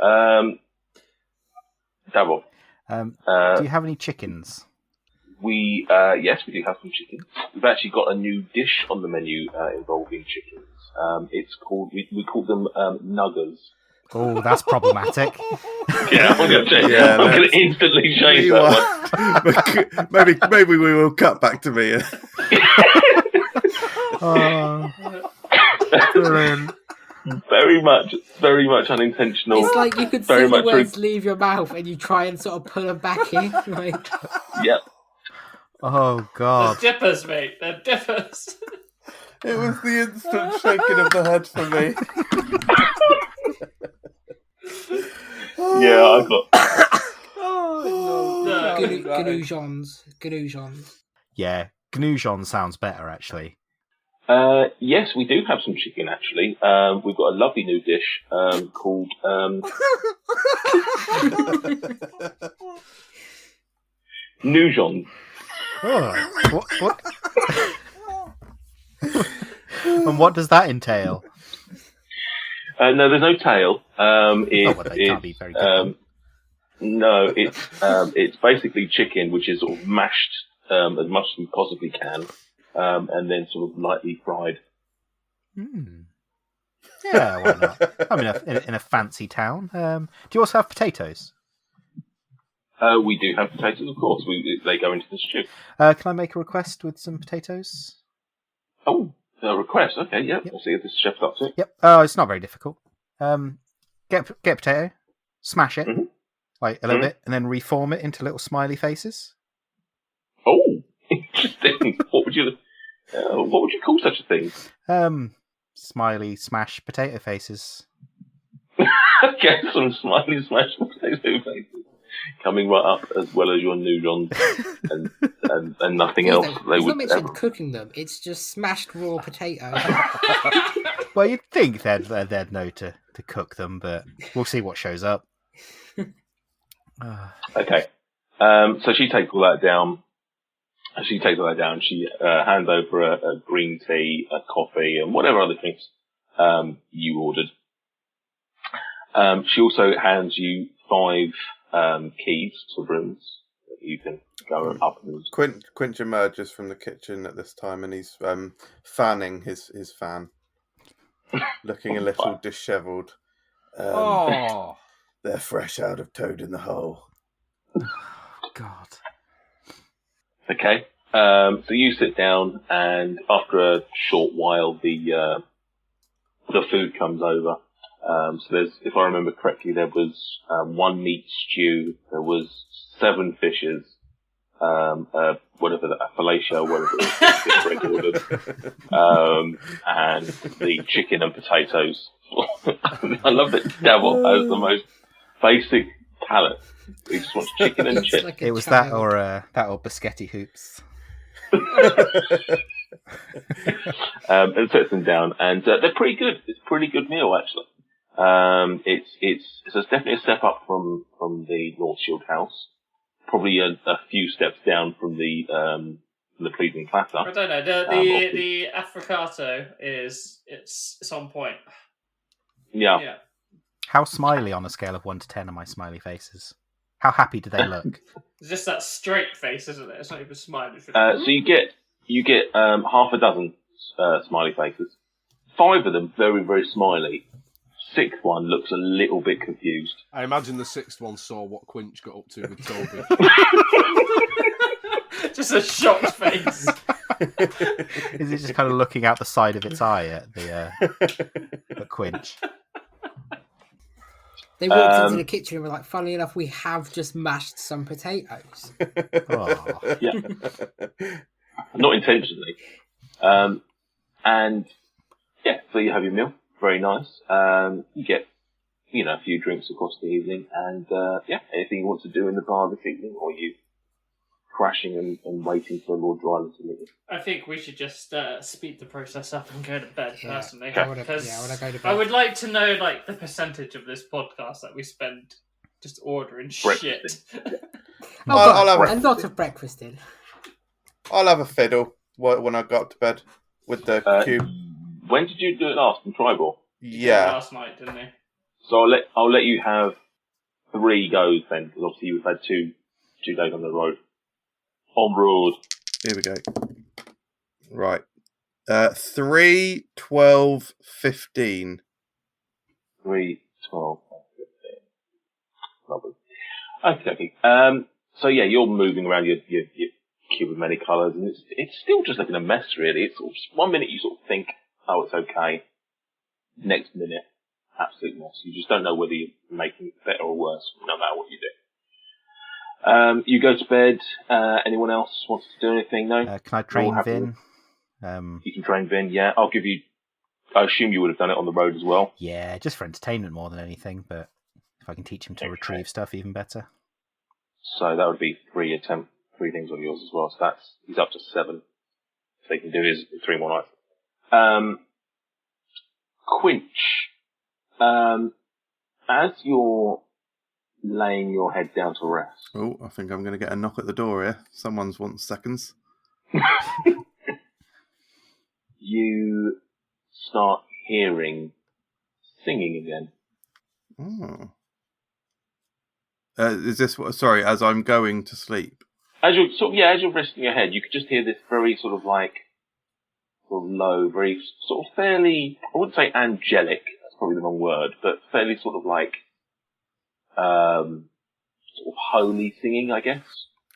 Okay. Double. Do you have any chickens? Yes, we do have some chicken. We've actually got a new dish on the menu involving chickens. It's called we call them nuggers. Oh, that's problematic. Yeah, I'm going to change. I'm going to instantly change that one. maybe we will cut back to me. Brilliant. Very much unintentional. It's like you could see the words leave your mouth and you try and sort of put them back in. Like... Yep. Oh, God. They're dippers, mate. They're dippers. It was the instant shaking of the head for me. Yeah, I got. Gnoujons. Yeah, Gnoujon sounds better, actually. Yes, we do have some chicken, actually. We've got a lovely new dish called Noujon. Oh, what? And what does that entail? No, there's no tail. They can't be very good. No, it's basically chicken, which is sort of mashed as much as we possibly can, and then sort of lightly fried. Yeah, why not? I mean, in a fancy town. Do you also have potatoes? We do have potatoes, of course. They go into the stew. Can I make a request with some potatoes? Oh, a request. Okay, yep. We'll see if this chef's up to it. Yep. Oh, it's not very difficult. Get a potato, smash it, like a little bit, and then reform it into little smiley faces. Oh, interesting. What would you call such a thing? Smiley smash potato faces. Okay, some smiley smash potato faces coming right up, as well as your noodles and nothing else. They would not mentioned cooking them. It's just smashed raw potato. Well, you'd think they'd know to cook them, but we'll see what shows up. Okay. So she takes all that down. She hands over a green tea, a coffee, and whatever other drinks you ordered. She also hands you 5 keys to rooms that you can go up and... Quinch emerges from the kitchen at this time, and he's fanning his fan, looking a little dishevelled. They're fresh out of Toad in the Hole. God. Okay, so you sit down, and after a short while, the food comes over. So there's, if I remember correctly, there was 1 meat stew, there was 7 fishes, a fellatio, whatever it was, and the chicken and potatoes. I love that Devil has the most basic palate. He just wants chicken and chips. Like it was child. That or Biscotti hoops. And sets them down, and they're pretty good. It's a pretty good meal, actually. So it's definitely a step up from the North Shield house. Probably a few steps down from the pleasing platter. I don't know. The affogato it's on point. Yeah. How smiley on a scale of 1 to 10 are my smiley faces? How happy do they look? It's just that straight face, isn't it? It's not even smiling. So you get half a dozen smiley faces. 5 of them very, very smiley. 6th one looks a little bit confused. I imagine the 6th one saw what Quinch got up to with Toby. Just a shocked face. Is it just kind of looking out the side of its eye at the Quinch? They walked into the kitchen and were like, funnily enough, we have just mashed some potatoes. Oh. Yeah. Not intentionally. And yeah, so you have your meal. Very nice. You get, a few drinks across the evening, and anything you want to do in the bar this evening, or you crashing and waiting for Lord Dryland to meet you. I think we should just speed the process up and go to bed, personally. I want to go to bed. I would like to know, the percentage of this podcast that we spend just ordering shit. I'll have a lot of breakfast in. I'll have a fiddle when I got to bed with the cube. When did you do it last in Tribal? Yeah, last night, didn't he? So I'll let you have 3 goes then, because obviously you've had 2 days on the road. On road. Here we go. Right. 3, 12, 15. 3, 12, 15. Lovely. Okay. So yeah, you're moving around your cube with many colours, and it's still just looking a mess, really. It's sort of, 1 minute you sort of think, oh, it's okay. Next minute, absolute mess. You just don't know whether you're making it better or worse, no matter what you do. You go to bed. Anyone else wants to do anything? No? Can I train Vin? You can train Vin, yeah. I assume you would have done it on the road as well. Yeah, just for entertainment more than anything, but if I can teach him to retrieve stuff, even better. So that would be 3 things on yours as well. So he's up to 7. So he can do his 3 more nights. Quinch, as you're laying your head down to rest. Oh, I think I'm going to get a knock at the door here. Someone's wants seconds. You start hearing singing again. Oh. Is this what? Sorry, as I'm going to sleep. As you're resting your head, you could just hear this very sort of low, very sort of fairly, I wouldn't say angelic, that's probably the wrong word, but fairly sort of sort of holy singing, I guess.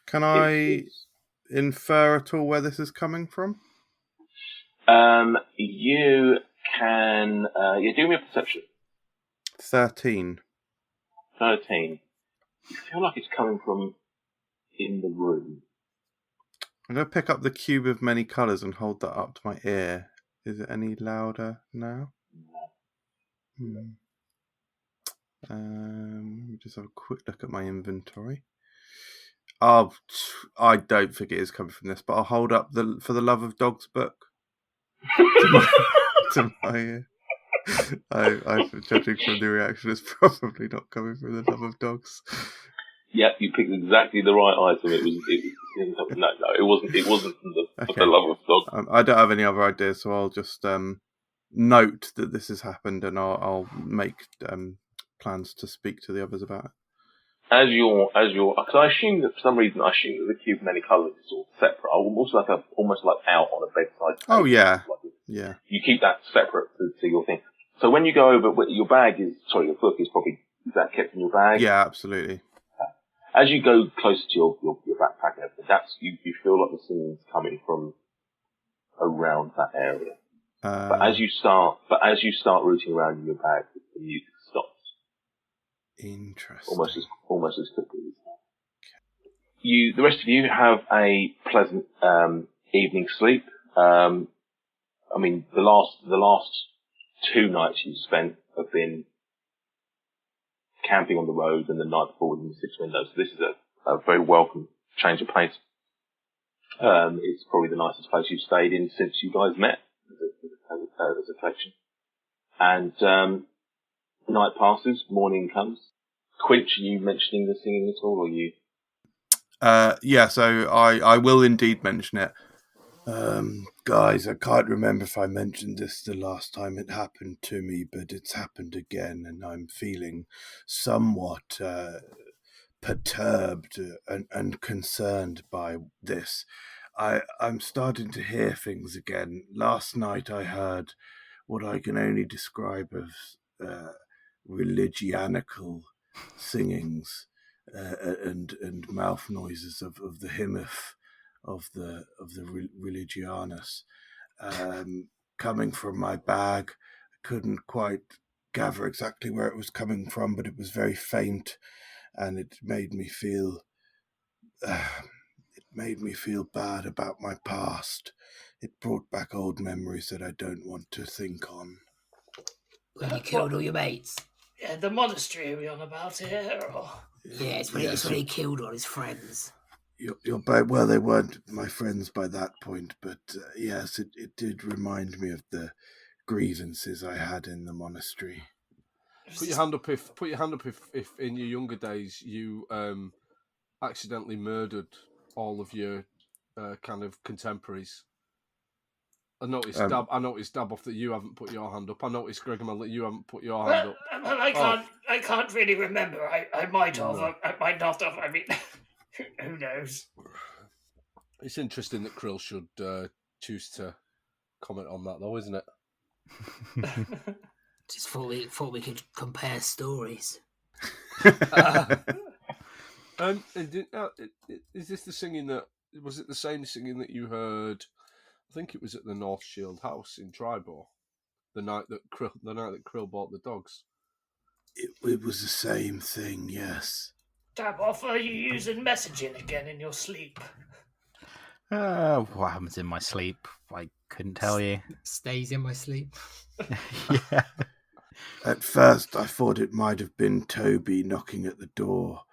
Can I infer at all where this is coming from? You can, do me a perception. 13. 13. You feel like it's coming from in the room. I'm going to pick up the cube of many colours and hold that up to my ear. Is it any louder now? No. Just have a quick look at my inventory. I don't think it is coming from this, but I'll hold up the For the Love of Dogs book to my ear. I'm judging from the reaction, it's probably not coming from The Love of Dogs. Yep, you picked exactly the right item. It wasn't from the Love of Dogs. I don't have any other ideas, so I'll just note that this has happened, and I'll make plans to speak to the others about it. Because I assume that for some reason the cube of many colours is sort of separate. Almost like out on a bedside table. Oh yeah, yeah. You keep that separate to your thing. So when you go over, your book is probably, is that kept in your bag? Yeah, absolutely. As you go closer to your backpack and everything, you feel like the singing's coming from around that area. But as you start rooting around in your bag, the music stops. Interesting. Almost as quickly as that. The rest of you have a pleasant evening sleep. I mean, the last 2 nights you've spent have been camping on the road, and the night before in the 6 windows. So this is a very welcome change of pace. It's probably the nicest place you've stayed in since you guys met as a collection. And night passes, morning comes. Quinch, are you mentioning the singing at all, or you? Yeah, so I will indeed mention it. Guys, I can't remember if I mentioned this the last time it happened to me, but it's happened again, and I'm feeling somewhat perturbed and concerned by this. I'm starting to hear things again. Last night I heard what I can only describe as religianical singings and mouth noises of the hymneth of the religianus coming from my bag. I couldn't quite gather exactly where it was coming from, but it was very faint, and it made me feel bad about my past. It brought back old memories that I don't want to think on. When you killed all your mates. Yeah, the monastery are we on about here? Or? Yeah, it's when he killed all his friends. You're well, they weren't my friends by that point, but yes, it did remind me of the grievances I had in the monastery. Put your hand up if in your younger days you accidentally murdered all of your kind of contemporaries. I noticed Daboff that you haven't put your hand up. I noticed Gregor that you haven't put your hand up. I can't really remember. I might have. I might not have. I mean, who knows? It's interesting that Krill should choose to comment on that, though, isn't it? Just thought we could compare stories. Is this the singing that was it the same singing that you heard? I think it was at the North Shield House in Tribor, the night that Krill bought the dogs. It was the same thing, yes. Daboff, are you using messaging again in your sleep? What happens in my sleep? I couldn't tell you. Stays in my sleep. Yeah. At first, I thought it might have been Toby knocking at the door,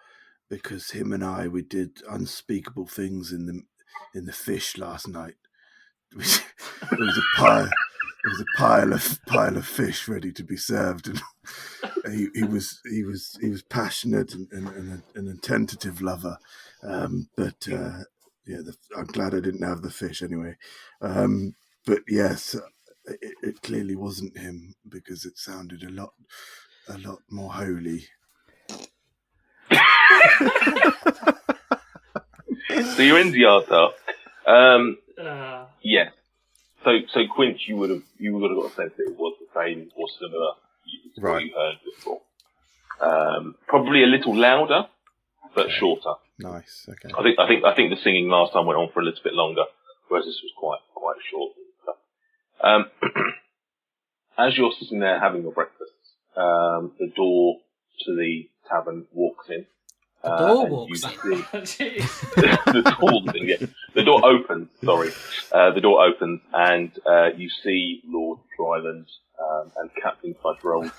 because him and we did unspeakable things in the fish last night. There was a pile of fish ready to be served, and he was passionate and a tentative lover, but I'm glad I didn't have the fish anyway. But yes, it clearly wasn't him, because it sounded a lot more holy. So you're in Yartar. Yeah. So Quinch, you would have got a sense that it was the same or similar to what you heard before. Probably a little louder, but shorter. Nice. Okay. I think the singing last time went on for a little bit longer, whereas this was quite short. As you're sitting there having your breakfast, the door to the tavern walks in. The door walks in. The door opens. Sorry, the door opens, and you see Lord Dryland and Captain Fudgerole.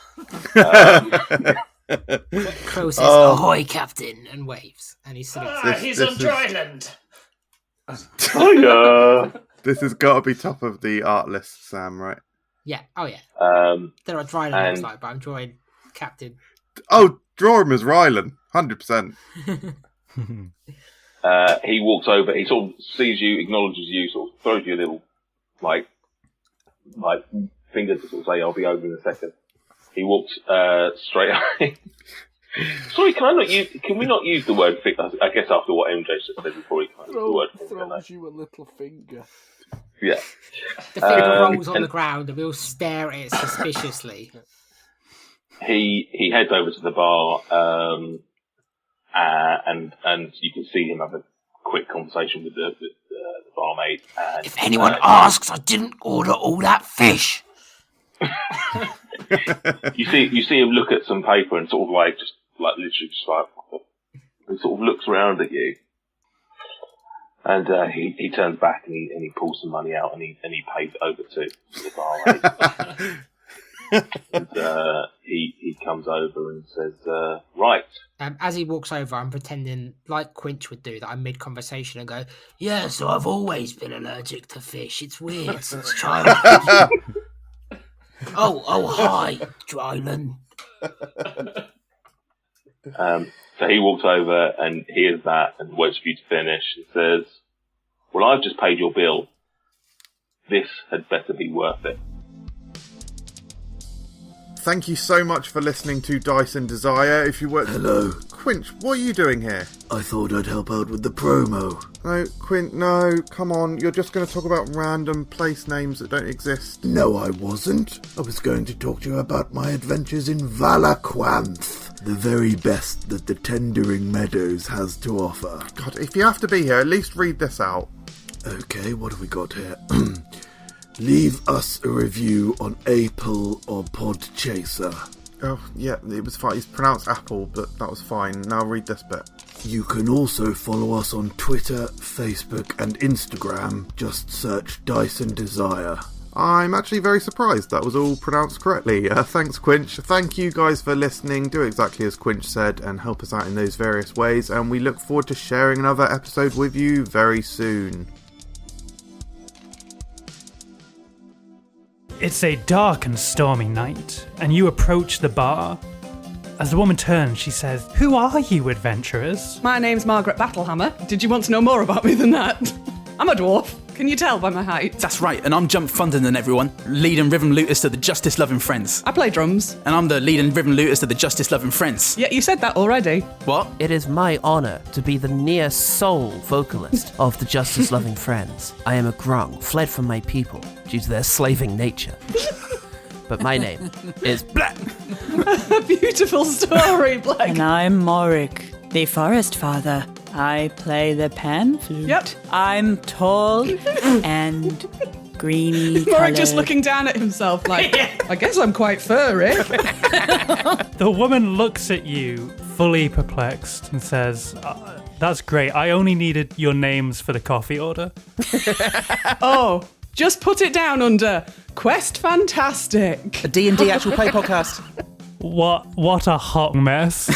Crow says, "Ahoy, Captain," and waves, and he salutes. He's on Dryland. Hiya. This has got to be top of the art list, Sam, right? Yeah. Oh yeah. There are Dryland looks like, but I'm drawing Captain. Oh, draw him as Rylan, 100%. He walks over. He sort of sees you, acknowledges you, sort of throws you a little like finger to sort of say, "I'll be over in a second." He walks straight up. Sorry, can we not use the word finger? I guess after what MJ just said before, he can't use the word finger. Throws you a little finger. Yeah. The finger rolls on the ground, and we all stare at it suspiciously. He heads over to the bar, and you can see him have a quick conversation with the barmaid. And, if anyone asks, I didn't order all that fish. You see him look at some paper and sort of he sort of looks around at you, and he turns back and he pulls some money out and he pays it over to the barmaid. And he comes over and says, right. As he walks over, I'm pretending, like Quinch would do, that I'm mid-conversation and go, yeah, so I've always been allergic to fish. It's weird since childhood. Oh, hi, Dryland. So he walks over and hears that and waits for you to finish and says, well, I've just paid your bill. This had better be worth it. Thank you so much for listening to Dice and Desire. If you were... Hello. Quinch, what are you doing here? I thought I'd help out with the promo. No, Quint, no, come on. You're just going to talk about random place names that don't exist. No, I wasn't. I was going to talk to you about my adventures in Valaquanth, the very best that the Tendering Meadows has to offer. God, if you have to be here, at least read this out. Okay, what have we got here? Leave us a review on Apple or Podchaser. Oh, yeah, it was fine. It's pronounced Apple, but that was fine. Now read this bit. You can also follow us on Twitter, Facebook and Instagram. Just search Dice and Desire. I'm actually very surprised that was all pronounced correctly. Thanks, Quinch. Thank you guys for listening. Do exactly as Quinch said and help us out in those various ways. And we look forward to sharing another episode with you very soon. It's a dark and stormy night, and you approach the bar. As the woman turns, she says, "Who are you, adventurers?" My name's Margaret Battlehammer. Did you want to know more about me than that? I'm a dwarf. Can you tell by my height? That's right, and I'm Jump Thunderman, everyone. Lead and rhythm looters to the Justice Loving Friends. I play drums. And I'm the lead and rhythm looters to the Justice Loving Friends. Yeah, you said that already. What? It is my honour to be the near sole vocalist of the Justice Loving Friends. I am a grung, fled from my people due to their slaving nature. But my name is Black. A beautiful story, Blake. And I'm Morik, the Forest Father. I play the pan flute. Yep. I'm tall and greeny Morik just looking down at himself like, I guess I'm quite furry. The woman looks at you, fully perplexed, and says, that's great. I only needed your names for the coffee order. Oh, just put it down under Quest Fantastic. A D&D actual play podcast. What a hot mess.